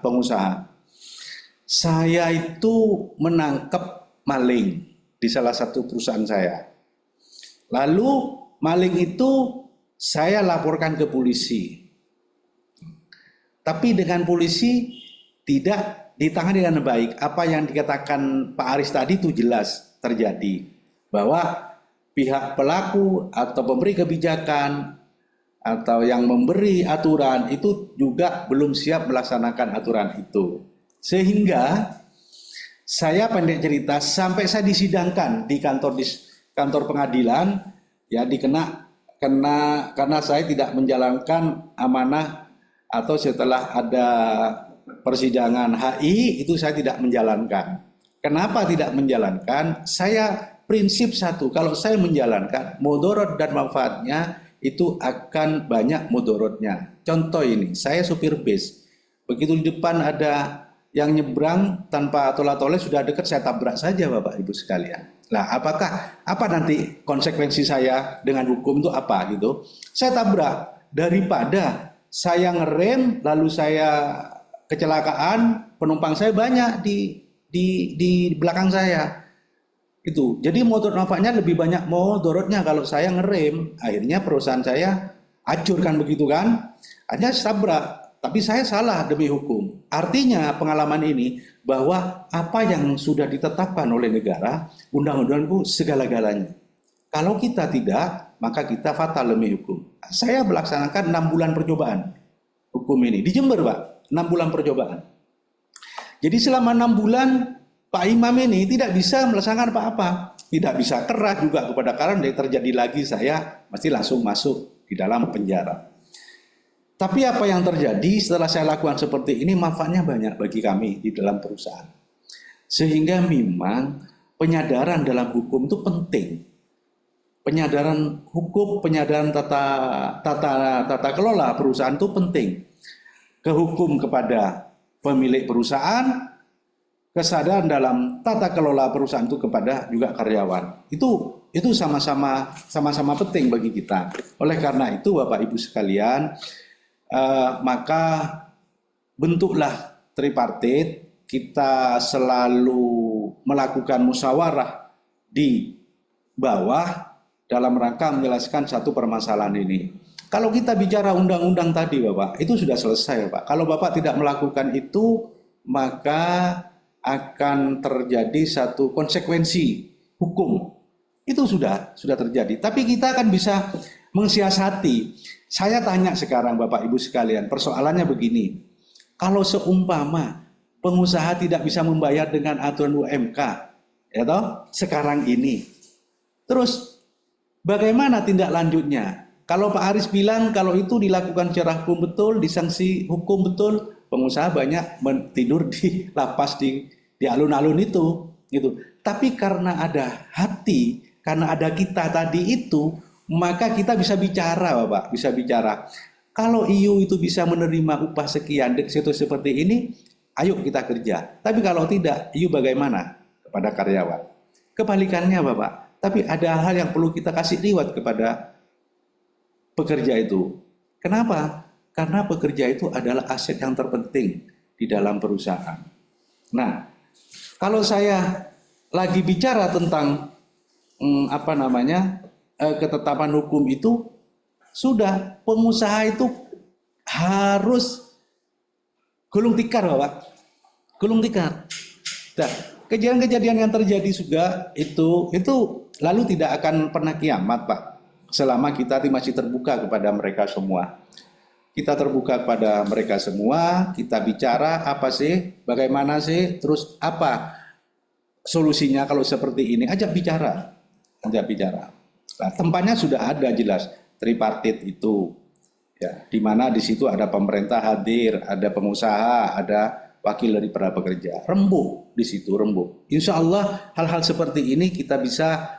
pengusaha. Saya itu menangkap maling di salah satu perusahaan saya. Lalu maling itu saya laporkan ke polisi. Tapi dengan polisi tidak ditangani dengan baik. Apa yang dikatakan Pak Aris tadi itu jelas terjadi, bahwa pihak pelaku atau pemberi kebijakan atau yang memberi aturan itu juga belum siap melaksanakan aturan itu. Sehingga saya pendek cerita, sampai saya disidangkan di kantor pengadilan, ya karena saya tidak menjalankan amanah, atau setelah ada persidangan HI itu saya tidak menjalankan. Kenapa tidak menjalankan? Saya prinsip satu, kalau saya menjalankan, mudorot dan manfaatnya itu akan banyak mudorotnya. Contoh ini, saya supir bis. Begitu di depan ada yang nyebrang tanpa tolak-tolak, sudah dekat, saya tabrak saja Bapak Ibu sekalian. Nah, apa nanti konsekuensi saya dengan hukum itu apa gitu? Saya tabrak, daripada saya ngerem lalu saya kecelakaan, penumpang saya banyak di belakang saya. Itu. Jadi mudarat manfaatnya lebih banyak mudaratnya kalau saya ngerem. Akhirnya perusahaan saya hancur kan, begitu kan? Akhirnya saya tabrak, tapi saya salah demi hukum. Artinya pengalaman ini bahwa apa yang sudah ditetapkan oleh negara, undang-undang itu segala-galanya. Kalau kita tidak, maka kita fatal demi hukum. Saya melaksanakan 6 bulan percobaan hukum ini di Jember Pak, 6 bulan percobaan. Jadi selama 6 bulan Pak Imam ini tidak bisa melaksanakan apa-apa, tidak bisa keras juga kepada karyawan. Terjadi lagi, saya mesti langsung masuk di dalam penjara. Tapi apa yang terjadi setelah saya lakukan seperti ini, manfaatnya banyak bagi kami di dalam perusahaan. Sehingga memang penyadaran dalam hukum itu penting. Penyadaran hukum, penyadaran tata kelola perusahaan itu penting. Kehukum kepada pemilik perusahaan, kesadaran dalam tata kelola perusahaan itu kepada juga karyawan. Itu sama-sama penting bagi kita. Oleh karena itu Bapak Ibu sekalian, maka bentuklah tripartit. Kita selalu melakukan musyawarah di bawah dalam rangka menjelaskan satu permasalahan ini. Kalau kita bicara undang-undang tadi Bapak, itu sudah selesai Pak. Kalau Bapak tidak melakukan itu, maka akan terjadi satu konsekuensi hukum. Itu sudah terjadi. Tapi kita akan bisa mensiasati. Saya tanya sekarang Bapak Ibu sekalian, persoalannya begini. Kalau seumpama pengusaha tidak bisa membayar dengan aturan UMK, ya toh, sekarang ini. Terus bagaimana tindak lanjutnya? Kalau Pak Aris bilang kalau itu dilakukan secara hukum betul, disanksi hukum betul, pengusaha banyak tidur di lapas di alun-alun itu, gitu. Tapi karena ada hati, karena ada kita tadi itu, maka kita bisa bicara, Bapak, bisa bicara. Kalau IU itu bisa menerima upah sekian di situ seperti ini, ayo kita kerja. Tapi kalau tidak, IU bagaimana kepada karyawan? Kebalikannya, Bapak. Tapi ada hal yang perlu kita kasih reward kepada pekerja itu. Kenapa? Karena pekerja itu adalah aset yang terpenting di dalam perusahaan. Nah, kalau saya lagi bicara tentang ketetapan hukum itu sudah pengusaha itu harus gulung tikar, Bapak. Gulung tikar. Nah, kejadian-kejadian yang terjadi juga itu lalu tidak akan pernah kiamat, Pak. Selama kita masih terbuka kepada mereka semua. Kita terbuka kepada mereka semua, kita bicara apa sih, bagaimana sih, terus apa solusinya kalau seperti ini, ajak bicara. Nah, tempatnya sudah ada jelas, tripartit itu. Ya, di mana di situ ada pemerintah hadir, ada pengusaha, ada wakil dari para pekerja. Rembuk di situ, rembuk. Insya Allah hal-hal seperti ini kita bisa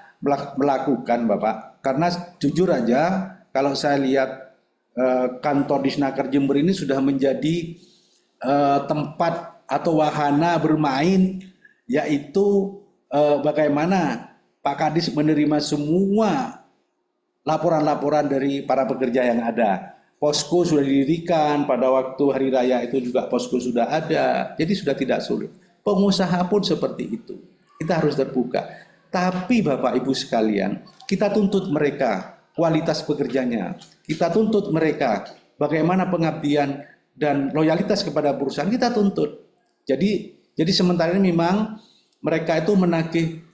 melakukan, Bapak. Karena jujur aja, kalau saya lihat kantor Disnaker Jember ini sudah menjadi tempat atau wahana bermain, yaitu bagaimana Pak Kadis menerima semua laporan-laporan dari para pekerja yang ada. Posko sudah didirikan, pada waktu hari raya itu juga posko sudah ada, jadi sudah tidak sulit. Pengusaha pun seperti itu, kita harus terbuka. Tapi Bapak Ibu sekalian, kita tuntut mereka kualitas pekerjanya, kita tuntut mereka bagaimana pengabdian dan loyalitas kepada perusahaan, kita tuntut. Jadi sementara ini memang mereka itu menagih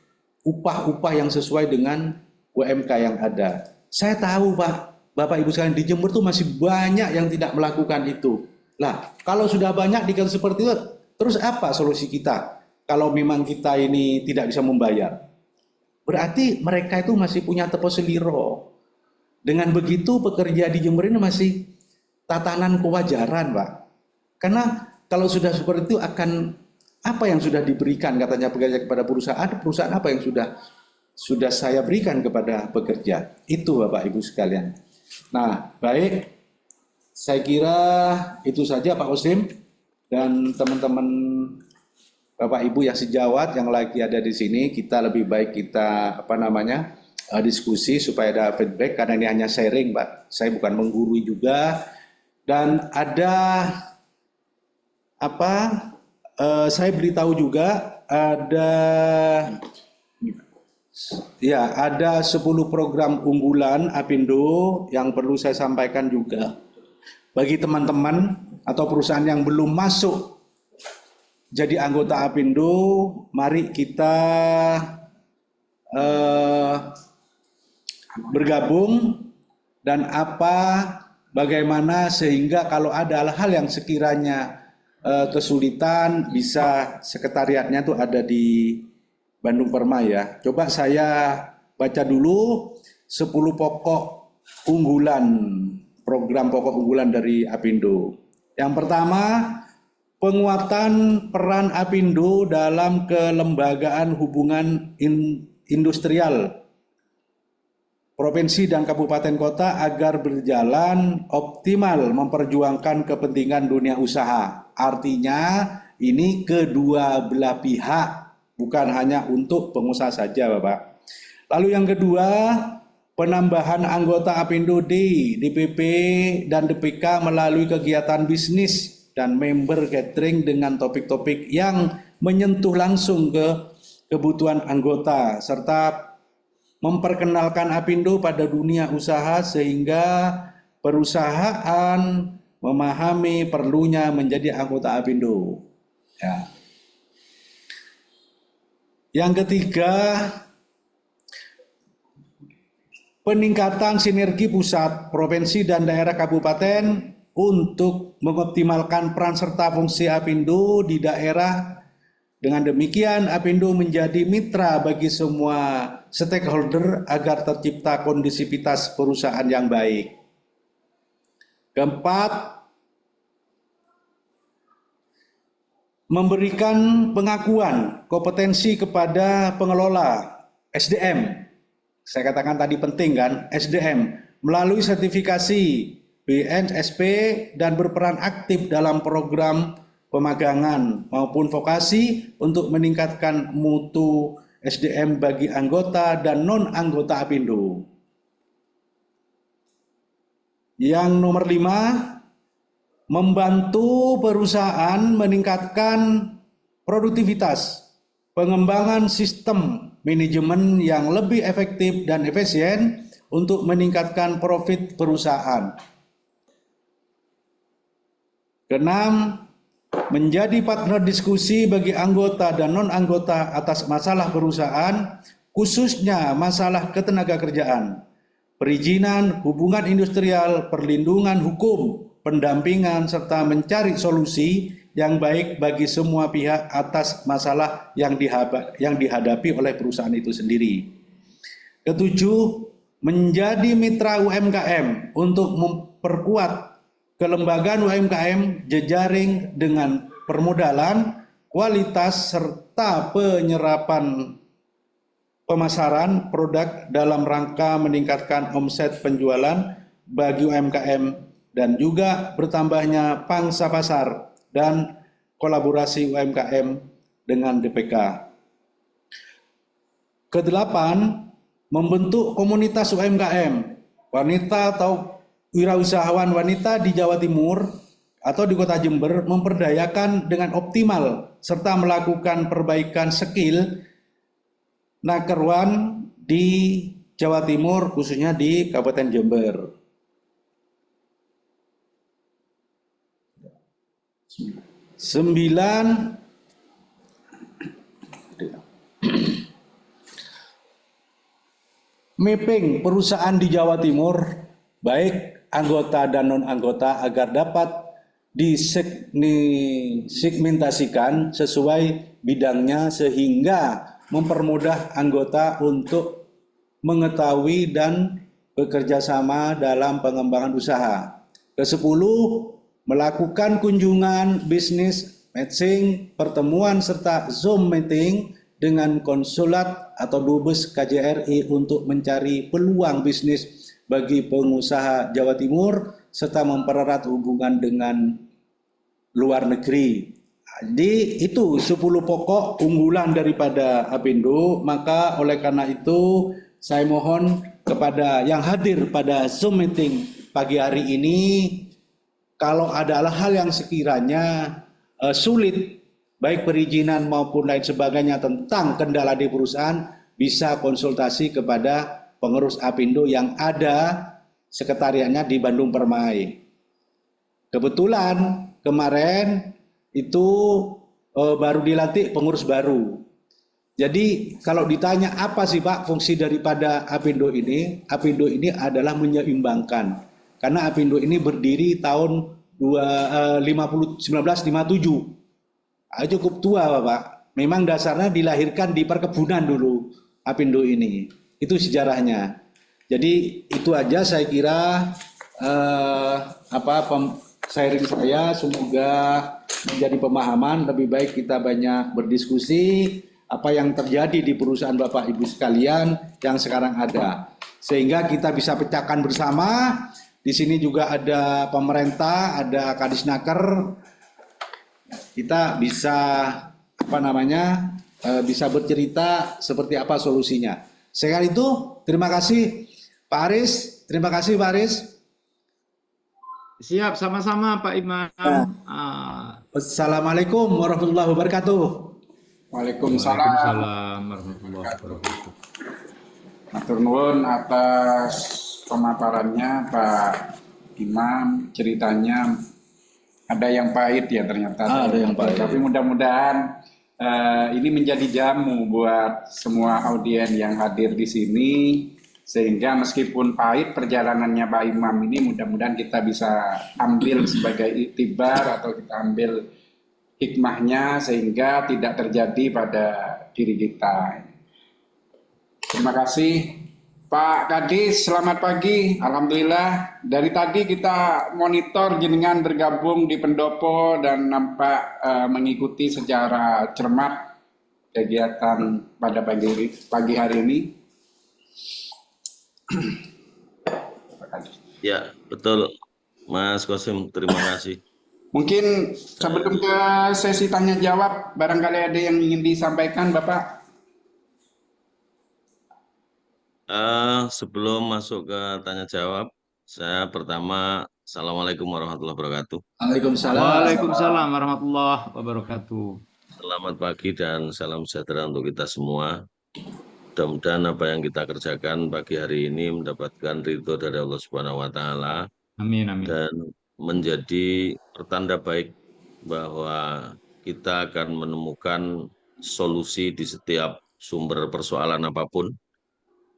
upah-upah yang sesuai dengan UMK yang ada. Saya tahu, Pak, Bapak Ibu sekalian, di Jember tuh masih banyak yang tidak melakukan itu. Lah, kalau sudah banyak dikatakan seperti itu, terus apa solusi kita? Kalau memang kita ini tidak bisa membayar, berarti mereka itu masih punya tepo seliro. Dengan begitu pekerja di Jember ini masih tatanan kewajaran, Pak. Karena kalau sudah seperti itu akan apa yang sudah diberikan katanya pekerja kepada perusahaan apa yang sudah saya berikan kepada pekerja. Itu Bapak Ibu sekalian. Nah, baik, saya kira itu saja Pak Osim dan teman-teman Bapak Ibu yang sejawat yang lagi ada di sini. Kita lebih baik kita diskusi supaya ada feedback, karena ini hanya sharing, Pak. Saya bukan menggurui juga. Dan ada saya beritahu juga ada 10 program unggulan Apindo yang perlu saya sampaikan juga. Bagi teman-teman atau perusahaan yang belum masuk jadi anggota Apindo, mari kita bergabung dan bagaimana sehingga kalau ada hal yang sekiranya kesulitan, bisa sekretariatnya tuh ada di Bandung Permai ya. Coba saya baca dulu 10 pokok unggulan, program pokok unggulan dari Apindo. Yang pertama, penguatan peran Apindo dalam kelembagaan hubungan industrial provinsi dan kabupaten kota agar berjalan optimal memperjuangkan kepentingan dunia usaha. Artinya ini kedua belah pihak, bukan hanya untuk pengusaha saja, Bapak. Lalu yang kedua, penambahan anggota Apindo di DPP dan DPK melalui kegiatan bisnis dan member gathering dengan topik-topik yang menyentuh langsung ke kebutuhan anggota, serta memperkenalkan Apindo pada dunia usaha sehingga perusahaan memahami perlunya menjadi anggota Apindo. Ya. Yang ketiga, peningkatan sinergi pusat, provinsi dan daerah kabupaten untuk mengoptimalkan peran serta fungsi Apindo di daerah. Dengan demikian, Apindo menjadi mitra bagi semua stakeholder agar tercipta kondisivitas perusahaan yang baik. Keempat, memberikan pengakuan kompetensi kepada pengelola SDM. Saya katakan tadi penting kan, SDM melalui sertifikasi BNSP dan berperan aktif dalam program pemagangan maupun vokasi untuk meningkatkan mutu SDM bagi anggota dan non-anggota Apindo. Yang nomor 5, membantu perusahaan meningkatkan produktivitas, pengembangan sistem manajemen yang lebih efektif dan efisien untuk meningkatkan profit perusahaan. Keenam, menjadi partner diskusi bagi anggota dan non-anggota atas masalah perusahaan, khususnya masalah ketenagakerjaan, perizinan, hubungan industrial, perlindungan hukum, pendampingan, serta mencari solusi yang baik bagi semua pihak atas masalah yang dihadapi oleh perusahaan itu sendiri. Ketujuh, menjadi mitra UMKM untuk memperkuat kelembagaan UMKM jejaring dengan permodalan, kualitas, serta penyerapan pemasaran produk dalam rangka meningkatkan omset penjualan bagi UMKM dan juga bertambahnya pangsa pasar dan kolaborasi UMKM dengan DPK. Kedelapan, membentuk komunitas UMKM, wanita atau wirausahawan wanita di Jawa Timur atau di Kota Jember memperdayakan dengan optimal serta melakukan perbaikan skill nakerwan di Jawa Timur, khususnya di Kabupaten Jember. 9, mapping perusahaan di Jawa Timur, baik anggota dan non-anggota, agar dapat disegmentasikan sesuai bidangnya sehingga mempermudah anggota untuk mengetahui dan bekerja sama dalam pengembangan usaha. Ke-10, melakukan kunjungan bisnis matching, pertemuan serta Zoom meeting dengan konsulat atau dubes KJRI untuk mencari peluang bisnis bagi pengusaha Jawa Timur serta mempererat hubungan dengan luar negeri. Jadi itu 10 pokok unggulan daripada Apindo. Maka oleh karena itu saya mohon kepada yang hadir pada Zoom meeting pagi hari ini, kalau ada hal yang sekiranya sulit, baik perizinan maupun lain sebagainya tentang kendala di perusahaan, bisa konsultasi kepada pengurus Apindo yang ada sekretariatnya di Bandung Permai. Kebetulan kemarin itu baru dilantik pengurus baru. Jadi kalau ditanya apa sih Pak fungsi daripada Apindo ini? Apindo ini adalah menyeimbangkan. Karena Apindo ini berdiri tahun 1957. Cukup tua Bapak. Memang dasarnya dilahirkan di perkebunan dulu Apindo ini. Itu sejarahnya. Jadi itu aja saya kira sharing saya, semoga menjadi pemahaman. Lebih baik kita banyak berdiskusi apa yang terjadi di perusahaan Bapak Ibu sekalian yang sekarang ada, sehingga kita bisa pecahkan bersama. Di sini juga ada pemerintah, ada Kadisnaker, kita bisa bisa bercerita seperti apa solusinya. Sekali itu terima kasih Pak Aris, terima kasih Pak Aris. Siap, sama-sama Pak Imam. Assalamualaikum warahmatullahi wabarakatuh. Waalaikumsalam. Waalaikumsalam warahmatullahi wabarakatuh. Matur nuwun atas pemaparannya Pak Imam, ceritanya ada yang pahit ya ternyata. Ada yang pahit. Tapi mudah-mudahan ini menjadi jamu buat semua audien yang hadir di sini, sehingga meskipun pahit perjalanannya Pak Imam ini, mudah-mudahan kita bisa ambil sebagai iktibar atau kita ambil hikmahnya sehingga tidak terjadi pada diri kita. Terima kasih Pak Kadis, selamat pagi. Alhamdulillah dari tadi kita monitor jenengan bergabung di pendopo dan nampak mengikuti secara cermat kegiatan pada pagi hari ini. Ya, betul Mas Kosim, terima kasih. Mungkin sebelum ke sesi tanya jawab, barangkali ada yang ingin disampaikan Bapak. Sebelum masuk ke tanya jawab, saya pertama Assalamualaikum warahmatullahi wabarakatuh. Waalaikumsalam. Waalaikumsalam warahmatullahi wabarakatuh. Selamat pagi dan salam sejahtera untuk kita semua. Mudah-mudahan apa yang kita kerjakan pagi hari ini mendapatkan ridho dari Allah Subhanahu wa Ta'ala Amin, amin. dan menjadi pertanda baik bahwa kita akan menemukan solusi di setiap sumber persoalan apapun.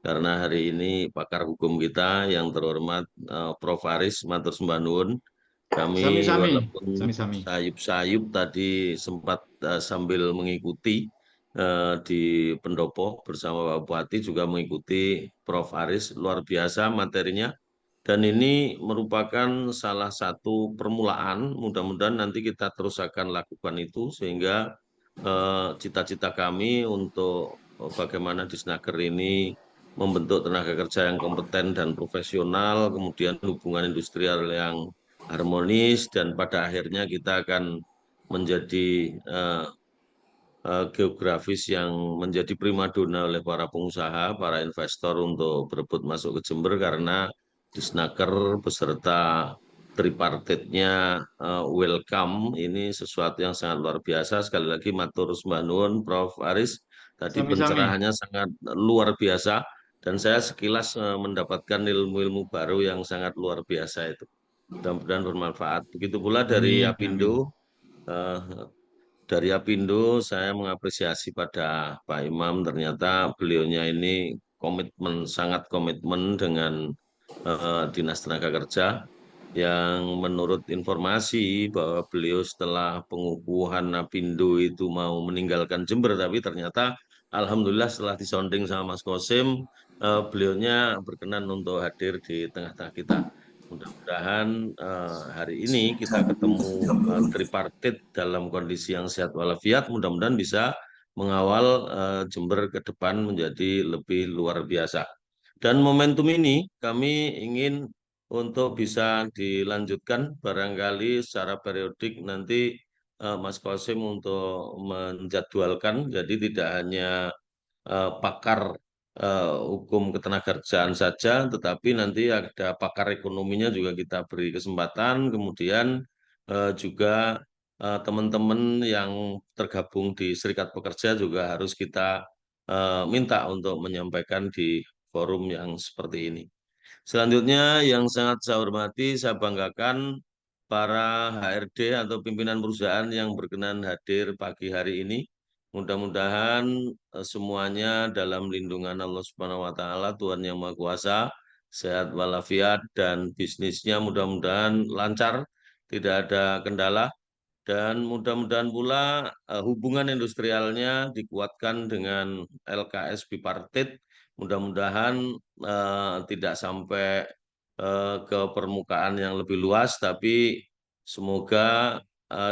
Karena hari ini pakar hukum kita yang terhormat Prof. Aris Matur Sembah Nuwun, kami Sami-sami, walaupun sami-sami. sayup-sayup tadi sempat sambil mengikuti di Pendopo bersama Pak Bupati juga mengikuti Prof. Aris, luar biasa materinya. Dan ini merupakan salah satu permulaan, mudah-mudahan nanti kita terus akan lakukan itu sehingga cita-cita kami untuk bagaimana di Snaker ini membentuk tenaga kerja yang kompeten dan profesional, kemudian hubungan industrial yang harmonis, dan pada akhirnya kita akan menjadi geografis yang menjadi primadona oleh para pengusaha, para investor untuk berebut masuk ke Jember karena di Snaker beserta tripartitnya welcome ini sesuatu yang sangat luar biasa. Sekali lagi matur sembah nuwun Prof. Aris, tadi Sami-sami. pencerahannya sangat luar biasa dan saya sekilas mendapatkan ilmu-ilmu baru yang sangat luar biasa itu. Mudah-mudahan bermanfaat. Begitu pula dari Amin, amin. Apindo, eh, dari Apindo, saya mengapresiasi pada Pak Imam. Ternyata beliaunya ini komitmen, sangat komitmen dengan Dinas Tenaga Kerja. Yang menurut informasi bahwa beliau setelah pengukuhan Apindo itu mau meninggalkan Jember, tapi ternyata Alhamdulillah setelah disonding sama Mas Kosim, beliaunya berkenan untuk hadir di tengah-tengah kita. Mudah-mudahan hari ini kita ketemu tripartit dalam kondisi yang sehat walafiat. Mudah-mudahan bisa mengawal Jember ke depan menjadi lebih luar biasa. Dan momentum ini kami ingin untuk bisa dilanjutkan barangkali secara periodik nanti Mas Qasim untuk menjadwalkan. Jadi tidak hanya pakar hukum ketenagakerjaan saja, tetapi nanti ada pakar ekonominya juga kita beri kesempatan, kemudian juga teman-teman yang tergabung di serikat pekerja juga harus kita minta untuk menyampaikan di forum yang seperti ini. Selanjutnya yang sangat saya hormati, saya banggakan para HRD atau pimpinan perusahaan yang berkenan hadir pagi hari ini. Mudah-mudahan semuanya dalam lindungan Allah Subhanahu wa taala, Tuhan yang Maha Kuasa, sehat walafiat dan bisnisnya mudah-mudahan lancar, tidak ada kendala dan mudah-mudahan pula hubungan industrialnya dikuatkan dengan LKS bipartit. Mudah-mudahan tidak sampai ke permukaan yang lebih luas, tapi semoga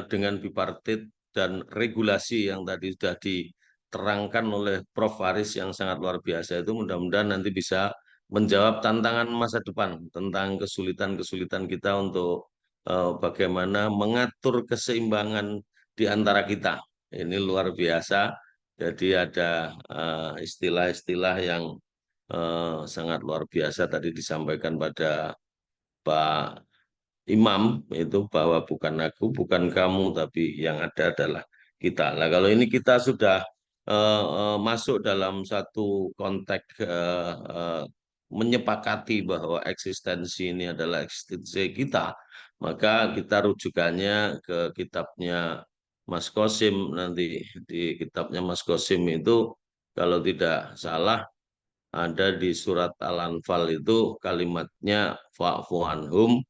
dengan bipartit dan regulasi yang tadi sudah diterangkan oleh Prof. Faris yang sangat luar biasa itu, mudah-mudahan nanti bisa menjawab tantangan masa depan tentang kesulitan-kesulitan kita untuk bagaimana mengatur keseimbangan di antara kita. Ini luar biasa. Jadi ada istilah-istilah yang sangat luar biasa tadi disampaikan pada Pak Imam itu bahwa bukan aku, bukan kamu, tapi yang ada adalah kita. Nah, kalau ini kita sudah masuk dalam satu konteks menyepakati bahwa eksistensi ini adalah eksistensi kita, maka kita rujukannya ke kitabnya Mas Qasim nanti. Di kitabnya Mas Qasim itu kalau tidak salah ada di surat Al-Anfal itu kalimatnya fa'fu anhum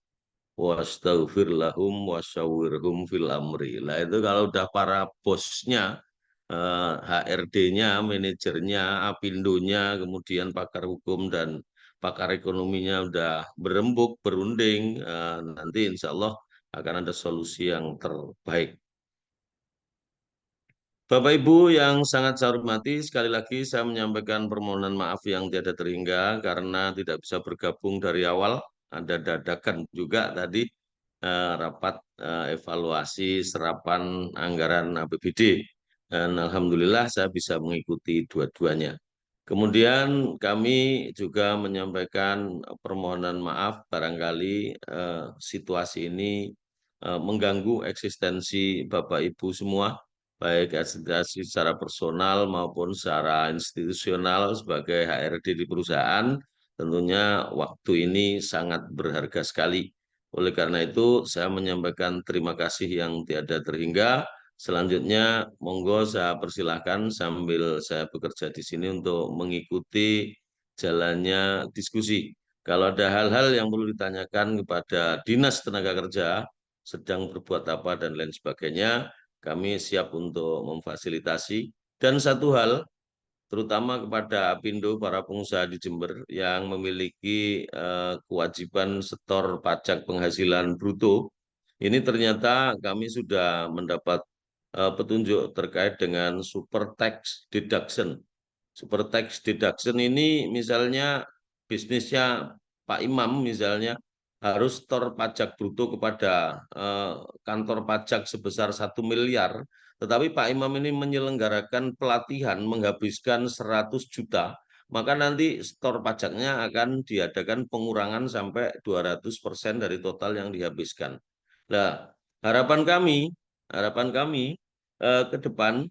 wastaghfir lahum wasyawirhum fil amri. Lah itu kalau udah para bosnya, HRD-nya, manajernya, Apindonya, kemudian pakar hukum dan pakar ekonominya udah berembuk, berunding, nanti insya Allah akan ada solusi yang terbaik. Bapak Ibu yang sangat saya hormati, sekali lagi saya menyampaikan permohonan maaf yang tiada terhingga karena tidak bisa bergabung dari awal. Ada dadakan juga tadi rapat evaluasi serapan anggaran APBD. Dan Alhamdulillah saya bisa mengikuti dua-duanya. Kemudian kami juga menyampaikan permohonan maaf barangkali situasi ini mengganggu eksistensi Bapak Ibu semua baik administrasi secara personal maupun secara institusional sebagai HRD di perusahaan, tentunya waktu ini sangat berharga sekali. Oleh karena itu, saya menyampaikan terima kasih yang tiada terhingga. Selanjutnya, monggo saya persilahkan sambil saya bekerja di sini untuk mengikuti jalannya diskusi. Kalau ada hal-hal yang perlu ditanyakan kepada Dinas Tenaga Kerja, sedang berbuat apa dan lain sebagainya, kami siap untuk memfasilitasi. Dan satu hal, terutama kepada Apindo, para pengusaha di Jember yang memiliki kewajiban setor pajak penghasilan bruto, ini ternyata kami sudah mendapat petunjuk terkait dengan super tax deduction. Super tax deduction ini misalnya bisnisnya Pak Imam misalnya harus setor pajak bruto kepada kantor pajak sebesar 1 miliar, tetapi Pak Imam ini menyelenggarakan pelatihan menghabiskan 100 juta, maka nanti setor pajaknya akan diadakan pengurangan sampai 200% dari total yang dihabiskan. Nah, harapan kami ke depan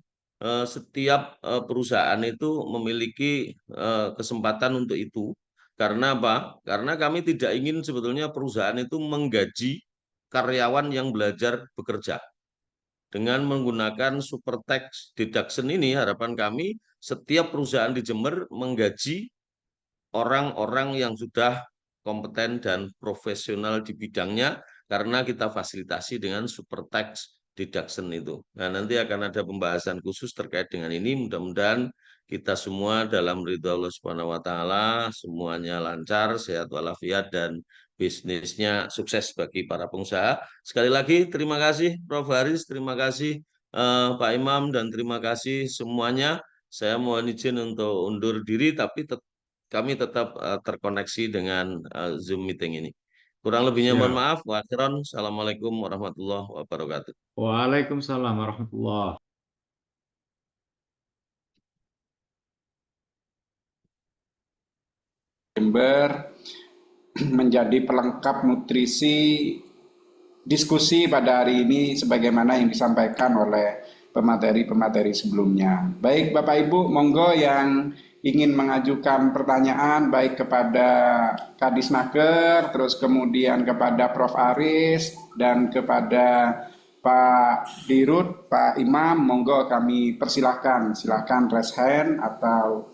setiap perusahaan itu memiliki kesempatan untuk itu. Karena apa? Karena kami tidak ingin sebetulnya perusahaan itu menggaji karyawan yang belajar bekerja. Dengan menggunakan super tax deduction ini, harapan kami setiap perusahaan di Jember menggaji orang-orang yang sudah kompeten dan profesional di bidangnya karena kita fasilitasi dengan super tax deduction itu. Nah, nanti akan ada pembahasan khusus terkait dengan ini. Mudah-mudahan kita semua dalam ridho Allah Subhanahu wa taala semuanya lancar, sehat walafiat dan bisnisnya sukses bagi para pengusaha. Sekali lagi terima kasih Prof Haris, terima kasih Pak Imam dan terima kasih semuanya. Saya mohon izin untuk undur diri tapi kami tetap terkoneksi dengan Zoom meeting ini. Kurang lebihnya mohon Siap. maaf. Wassalamualaikum warahmatullahi wabarakatuh. Waalaikumsalam warahmatullahi. Jember menjadi pelengkap nutrisi diskusi pada hari ini sebagaimana yang disampaikan oleh pemateri-pemateri sebelumnya. Baik Bapak Ibu, monggo yang ingin mengajukan pertanyaan baik kepada Kadisnaker, terus kemudian kepada Prof. Aris, dan kepada Pak Dirut, Pak Imam, monggo kami persilahkan. Silakan raise hand atau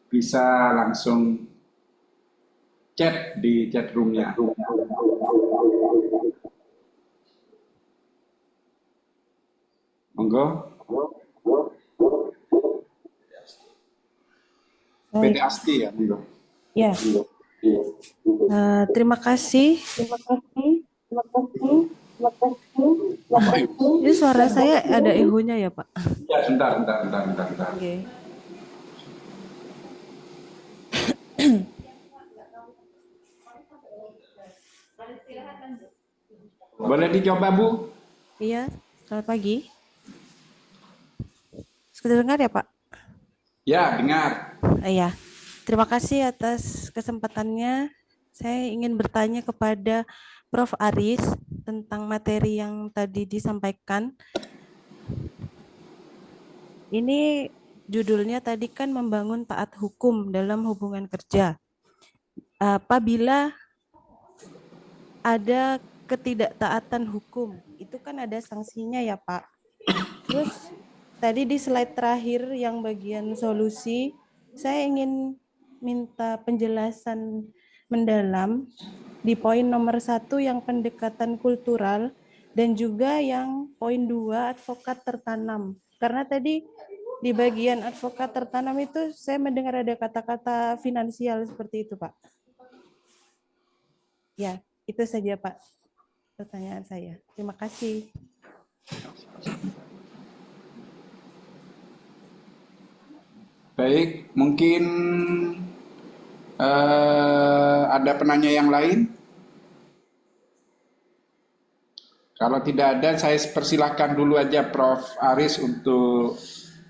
bisa langsung chat di chat roomnya. Monggo. PT Baik, Asti ya, monggo. ya. Terima kasih. Ini suara saya ada ehonya ya, Pak? Ya, bentar. Oke. Boleh dicoba, Bu? Iya, selamat pagi. Sudah dengar ya, Pak? Ya, dengar. Iya. Terima kasih atas kesempatannya. Saya ingin bertanya kepada Prof. Aris tentang materi yang tadi disampaikan. Ini judulnya tadi kan membangun taat hukum dalam hubungan kerja. Apabila ada ketidaktaatan hukum, itu kan ada sanksinya ya Pak. Terus tadi di slide terakhir yang bagian solusi, saya ingin minta penjelasan mendalam di poin nomor 1 yang pendekatan kultural dan juga yang poin 2 advokat tertanam. Karena tadi di bagian advokat tertanam itu saya mendengar ada kata-kata finansial seperti itu Pak. Ya, itu saja Pak pertanyaan saya. Terima kasih. Baik, mungkin ada penanya yang lain? Kalau tidak ada, saya persilahkan dulu aja Prof. Aris untuk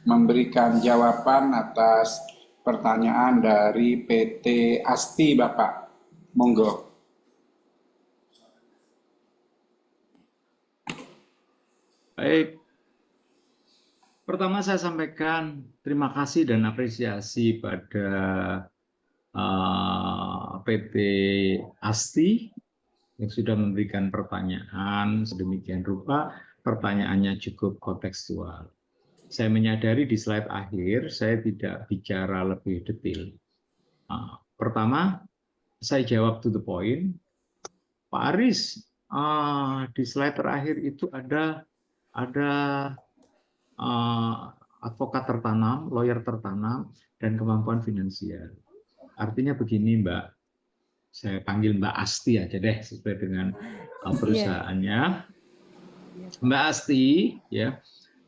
memberikan jawaban atas pertanyaan dari PT Asti, Bapak. Monggo. Baik. Pertama saya sampaikan terima kasih dan apresiasi pada PT ASTI yang sudah memberikan pertanyaan sedemikian rupa, pertanyaannya cukup kontekstual. Saya menyadari di slide akhir saya tidak bicara lebih detail. Pertama, saya jawab to the point. Pak Aris, di slide terakhir itu ada advokat tertanam, lawyer tertanam, dan kemampuan finansial. Artinya begini, Mbak, saya panggil Mbak Asti aja deh sesuai dengan perusahaannya. Mbak Asti, ya,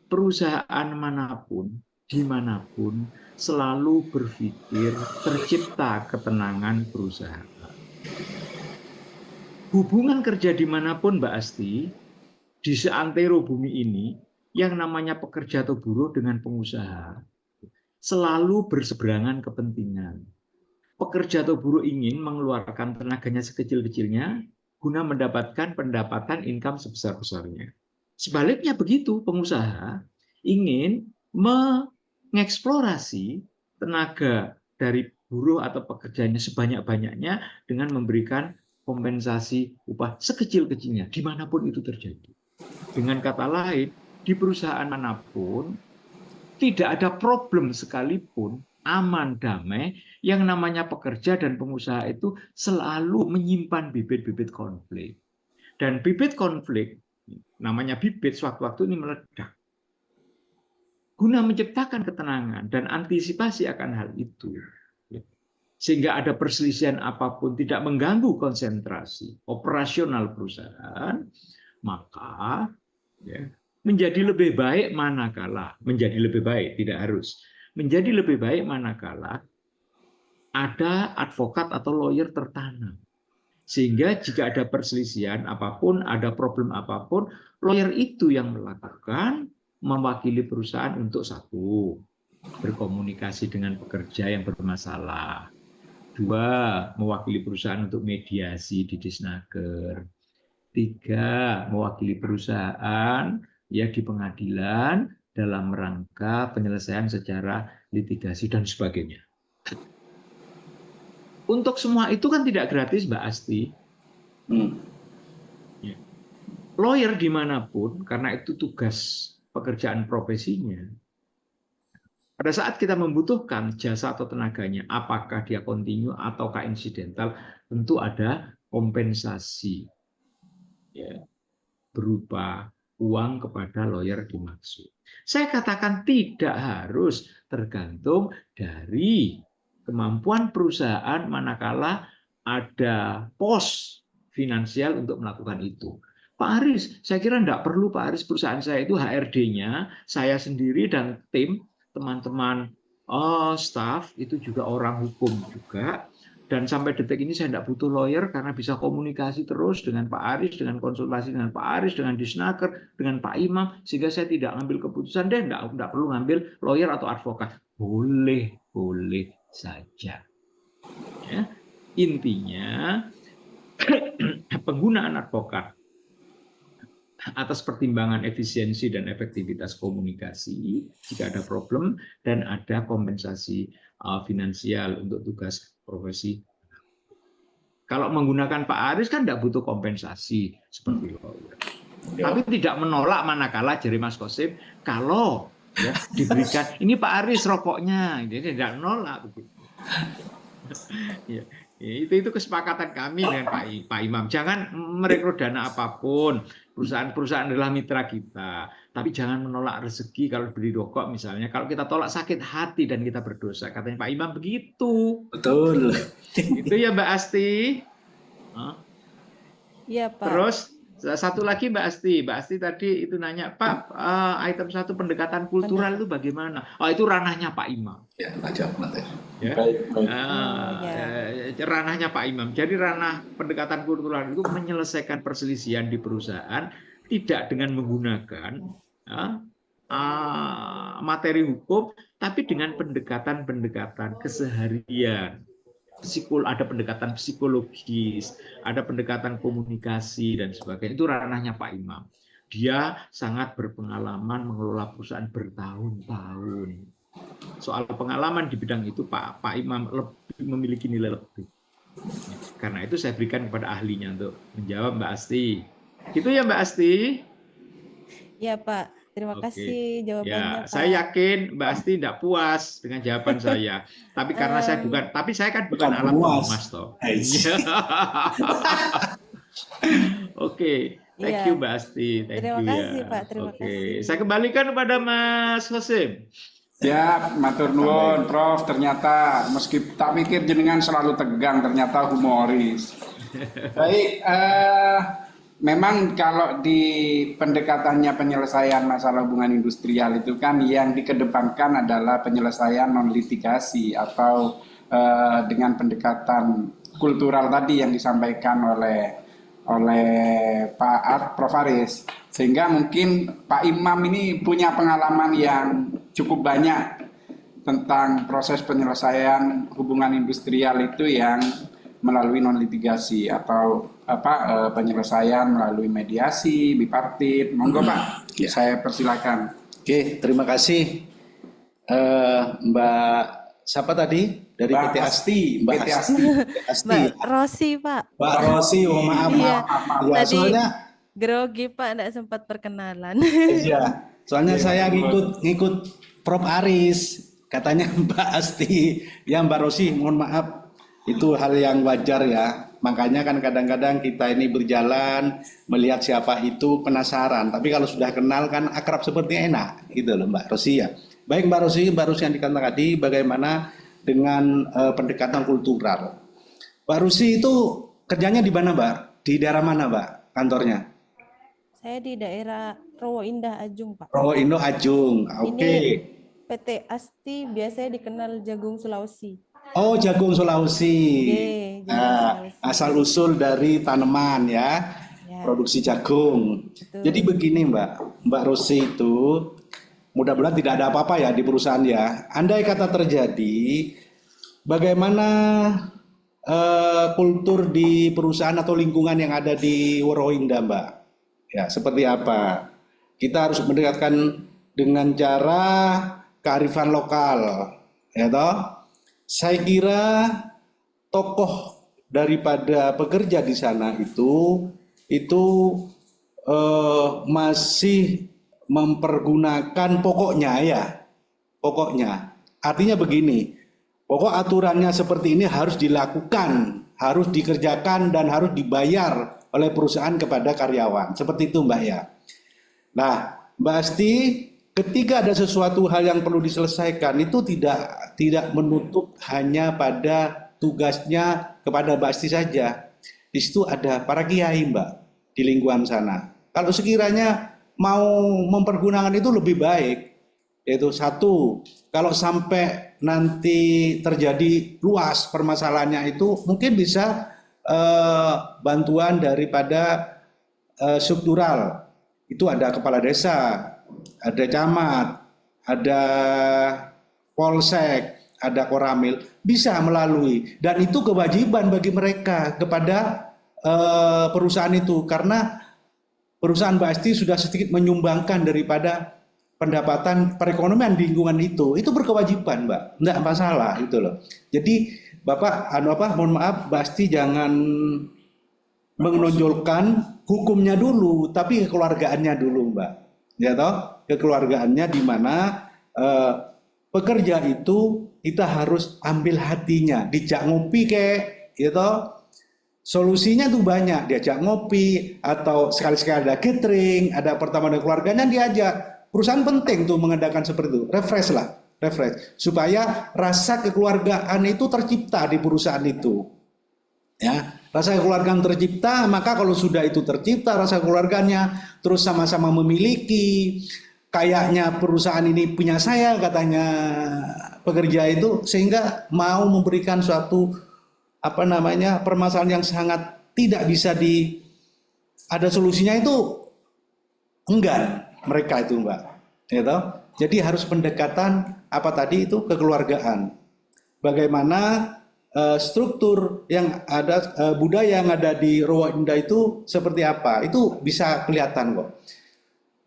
perusahaan manapun, dimanapun, selalu berpikir tercipta ketenangan perusahaan. Hubungan kerja dimanapun, Mbak Asti, di seantero bumi ini, yang namanya pekerja atau buruh dengan pengusaha selalu berseberangan kepentingan. Pekerja atau buruh ingin mengeluarkan tenaganya sekecil-kecilnya guna mendapatkan pendapatan income sebesar-besarnya. Sebaliknya begitu, pengusaha ingin mengeksplorasi tenaga dari buruh atau pekerjanya sebanyak-banyaknya dengan memberikan kompensasi upah sekecil-kecilnya, dimanapun itu terjadi. Dengan kata lain, di perusahaan manapun tidak ada problem sekalipun aman damai, yang namanya pekerja dan pengusaha itu selalu menyimpan bibit-bibit konflik. Dan bibit konflik, namanya bibit, sewaktu-waktu ini meledak. Guna menciptakan ketenangan dan antisipasi akan hal itu, sehingga ada perselisihan apapun tidak mengganggu konsentrasi operasional perusahaan, maka ya, menjadi lebih baik manakala, menjadi lebih baik, tidak harus, menjadi lebih baik manakala ada advokat atau lawyer tertanam. Sehingga jika ada perselisihan apapun, ada problem apapun, lawyer itu yang melakukan, mewakili perusahaan untuk satu, berkomunikasi dengan pekerja yang bermasalah. Dua, mewakili perusahaan untuk mediasi di Disnaker. Tiga, mewakili perusahaan ya di pengadilan dalam rangka penyelesaian secara litigasi dan sebagainya. Untuk semua itu kan tidak gratis, Mbak Asti. Ya. Lawyer dimanapun, karena itu tugas pekerjaan profesinya. Pada saat kita membutuhkan jasa atau tenaganya, apakah dia kontinu ataukah insidental, tentu ada kompensasi ya, berupa uang kepada lawyer dimaksud. Saya katakan tidak harus tergantung dari kemampuan perusahaan manakala ada pos finansial untuk melakukan itu. Pak Aris, saya kira tidak perlu Pak Aris, perusahaan saya itu HRD-nya, saya sendiri dan tim, teman-teman staff itu juga orang hukum juga. Dan sampai detik ini saya tidak butuh lawyer karena bisa komunikasi terus dengan Pak Aris, dengan konsultasi dengan Pak Aris, dengan Disnaker, dengan Pak Imam, sehingga saya tidak ngambil keputusan dan tidak perlu ngambil lawyer atau advokat. Boleh saja. Ya. Intinya penggunaan advokat atas pertimbangan efisiensi dan efektivitas komunikasi jika ada problem dan ada kompensasi finansial untuk tugas profesi. Kalau menggunakan Pak Aris kan tidak butuh kompensasi seperti lawyer. Tapi tidak menolak manakala jari Mas Kosim kalau ya, diberikan ini Pak Aris rokoknya, jadi tidak menolak begitu. Ya. Itu kesepakatan kami dengan Pak Imam. Jangan merekrut dana apapun. Perusahaan-perusahaan adalah mitra kita. Tapi jangan menolak rezeki kalau beri rokok misalnya. Kalau kita tolak sakit hati dan kita berdosa. Katanya Pak Imam begitu. Betul. Itu ya Mbak Asti. Iya Pak. Terus satu lagi Mbak Asti. Mbak Asti tadi itu nanya, Pak, item 1 pendekatan kultural itu bagaimana? Oh, itu ranahnya Pak Imam. Ya, ajak nanti. Ya. Ranahnya Pak Imam. Jadi ranah pendekatan kultural itu menyelesaikan perselisihan di perusahaan tidak dengan menggunakan materi hukum, tapi dengan pendekatan-pendekatan keseharian. Ada pendekatan psikologis, ada pendekatan komunikasi dan sebagainya. Itu ranahnya Pak Imam. dia sangat berpengalaman mengelola perusahaan bertahun-tahun. Soal pengalaman di bidang itu Pak Imam lebih memiliki nilai lebih. Karena itu saya berikan kepada ahlinya untuk menjawab, Mbak Asti. Gitu ya Mbak Asti? Ya Pak, terima Oke. kasih jawabannya Ya, Pak. saya yakin Mbak Asti tidak puas dengan jawaban saya. Tapi karena saya kan bukan alat pemuas toh. Oke, thank Iya. you Mbak Asti. Thank Terima you kasih, ya. Pak. Terima Oke, kasih. saya kembalikan kepada Mas Hosim. Ya, matur nuwun, Prof. Ternyata meski tak pikir jenengan selalu tegang, ternyata humoris. Baik, memang kalau di pendekatannya penyelesaian masalah hubungan industrial itu kan yang dikedepankan adalah penyelesaian non litigasi atau dengan pendekatan kultural tadi yang disampaikan oleh Prof. Aris. Sehingga mungkin Pak Imam ini punya pengalaman yang cukup banyak tentang proses penyelesaian hubungan industrial itu yang melalui non litigasi atau penyelesaian melalui mediasi bipartit. Monggo Pak, saya persilakan. Oke, terima kasih Mbak siapa tadi dari Mbak PT Asti, Mbak PT Asti. Mbak Rosi Pak. Mbak Rosi, oh, maaf, Iya. maaf. Ya, Tadi soalnya grogi Pak, enggak sempat perkenalan. iya, soalnya saya ngikut Prof Aris, katanya Mbak Asti, ya Mbak Rosi, mohon maaf, itu hal yang wajar ya. Makanya kan kadang-kadang kita ini berjalan melihat siapa itu penasaran, tapi kalau sudah kenal kan akrab seperti enak, gitu loh Mbak Rosi ya. Baik Mbak Rosi yang dikatakan tadi, bagaimana dengan pendekatan kultural? Mbak Rosi itu kerjanya di mana Mbak? Di daerah mana Mbak kantornya? Saya di daerah Rowo Indah Ajung Pak. Rowo Indo Ajung, oke. Ini PT Asti biasanya dikenal jagung Sulawesi. Oh, jagung Sulawesi. Oke, jagung Sulawesi. Asal usul dari tanaman ya, Ya. produksi jagung. Betul. Jadi begini Mbak Rosi itu, mudah-mudahan tidak ada apa-apa ya di perusahaan ya. Andai kata terjadi, bagaimana kultur di perusahaan atau lingkungan yang ada di Rohinda Mbak? Ya, seperti apa? Kita harus mendekatkan dengan cara kearifan lokal, ya toh? Saya kira tokoh daripada pekerja di sana itu masih mempergunakan pokoknya. Artinya begini, pokok aturannya seperti ini harus dilakukan, harus dikerjakan dan harus dibayar oleh perusahaan kepada karyawan. Seperti itu Mbak ya. Nah, Mbak Asti, ketika ada sesuatu hal yang perlu diselesaikan itu tidak menutup hanya pada tugasnya kepada Mbak Asti saja. Di situ ada para kiai Mbak di lingkungan sana. Kalau sekiranya mau mempergunakan itu lebih baik, yaitu satu, kalau sampai nanti terjadi luas permasalahannya itu mungkin bisa bantuan daripada struktural. Itu ada kepala desa, ada camat, ada polsek, ada koramil, bisa melalui, dan itu kewajiban bagi mereka kepada perusahaan itu, karena perusahaan Mbak Asti sudah sedikit menyumbangkan daripada pendapatan perekonomian di lingkungan itu berkewajiban Mbak, enggak masalah itu loh. Jadi Bapak mohon maaf Mbak Asti jangan menonjolkan hukumnya dulu, tapi kekeluargaannya dulu Mbak, ya toh, kekeluargaannya di mana pekerja itu kita harus ambil hatinya, dijak ngopi kayak, ya toh. Solusinya tuh banyak, diajak ngopi atau sekali-sekali ada catering, ada pertemuan dengan keluarganya diajak. Perusahaan penting tuh mengadakan seperti itu, refresh supaya rasa kekeluargaan itu tercipta di perusahaan itu. Ya, rasa kekeluargaan tercipta, maka kalau sudah itu tercipta rasa kekeluarganya, terus sama-sama memiliki, kayaknya perusahaan ini punya saya katanya pekerja itu, sehingga mau memberikan suatu permasalahan yang sangat tidak bisa ada solusinya itu enggan mereka itu Mbak, gitu. Jadi harus pendekatan kekeluargaan. Bagaimana struktur yang ada, budaya yang ada di Rowo Indah itu seperti apa? Itu bisa kelihatan kok.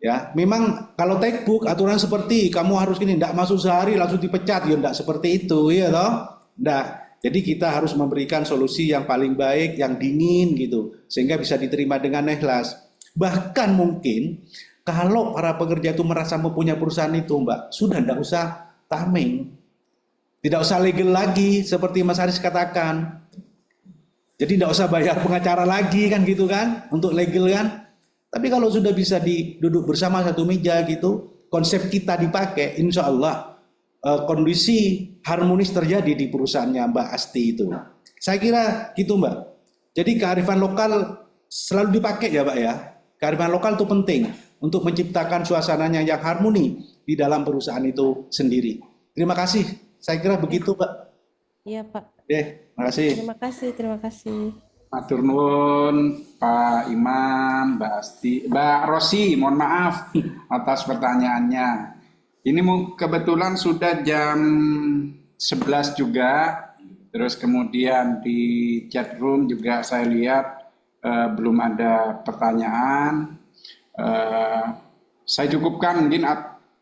Ya, memang kalau textbook aturan seperti kamu harus ini, tidak masuk sehari langsung dipecat, ya tidak seperti itu, ya toh? Tidak. Jadi kita harus memberikan solusi yang paling baik, yang dingin gitu, sehingga bisa diterima dengan ikhlas. Bahkan mungkin kalau para pekerja itu merasa mempunyai perusahaan itu, Mbak, sudah tidak usah tameng, tidak usah legal lagi, seperti Mas Haris katakan. Jadi tidak usah bayar pengacara lagi kan gitu kan, untuk legal kan. Tapi kalau sudah bisa duduk bersama satu meja gitu, konsep kita dipakai, insya Allah kondisi harmonis terjadi di perusahaannya Mbak Asti itu. Saya kira gitu Mbak. Jadi kearifan lokal selalu dipakai ya Mbak ya. Kearifan lokal itu penting untuk menciptakan suasananya yang harmoni di dalam perusahaan itu sendiri. Terima kasih. Saya kira begitu Mbak. Iya, Pak. Terima kasih. Terima kasih, terima kasih. Matur nuwun Pak Imam, Mbak Asti, Mbak Rosi, mohon maaf atas pertanyaannya. Ini kebetulan sudah jam 11 juga, terus kemudian di chat room juga saya lihat belum ada pertanyaan. Saya cukupkan mungkin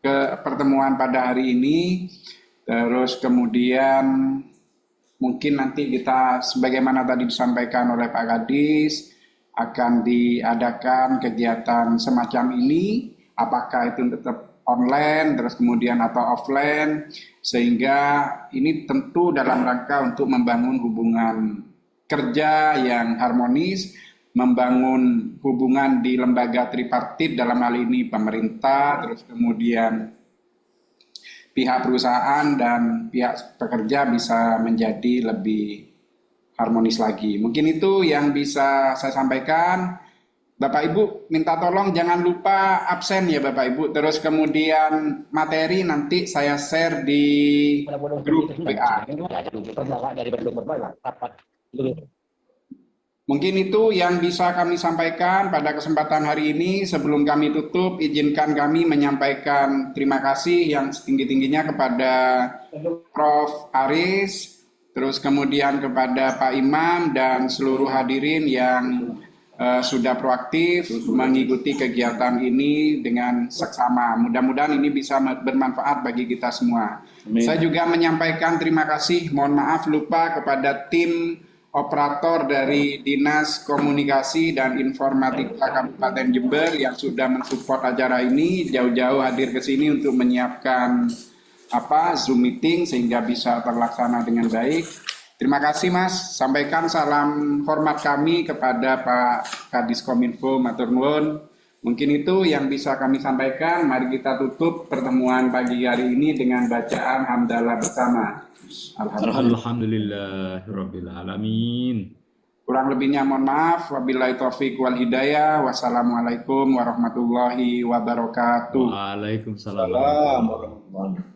ke pertemuan pada hari ini, terus kemudian mungkin nanti kita sebagaimana tadi disampaikan oleh Pak Kadis akan diadakan kegiatan semacam ini, apakah itu tetap online terus kemudian atau offline, sehingga ini tentu dalam rangka untuk membangun hubungan kerja yang harmonis, membangun hubungan di lembaga tripartit dalam hal ini pemerintah, terus kemudian pihak perusahaan dan pihak pekerja bisa menjadi lebih harmonis lagi. Mungkin itu yang bisa saya sampaikan. Bapak Ibu minta tolong jangan lupa absen ya Bapak Ibu. Terus kemudian materi nanti saya share di grup WA. Mungkin itu yang bisa kami sampaikan pada kesempatan hari ini. Sebelum kami tutup, izinkan kami menyampaikan terima kasih yang setinggi-tingginya kepada Prof. Aris, terus kemudian kepada Pak Imam dan seluruh hadirin yang sudah proaktif mengikuti kegiatan ini dengan seksama. Mudah-mudahan ini bisa bermanfaat bagi kita semua. Amin. Saya juga menyampaikan terima kasih, mohon maaf lupa kepada tim operator dari Dinas Komunikasi dan Informatika Kabupaten Jember yang sudah mensupport acara ini, jauh-jauh hadir ke sini untuk menyiapkan Zoom meeting sehingga bisa terlaksana dengan baik. Terima kasih Mas, sampaikan salam hormat kami kepada Pak Kadis Kominfo, matur nuwun. Mungkin itu yang bisa kami sampaikan. Mari kita tutup pertemuan pagi hari ini dengan bacaan hamdalah bersama. Alhamdulillahirabbil alamin. Kurang lebihnya mohon maaf. Wabillahi taufik wal hidayah. Wassalamualaikum warahmatullahi wabarakatuh. Waalaikumsalam. Assalamualaikum warahmatullahi wabarakatuh.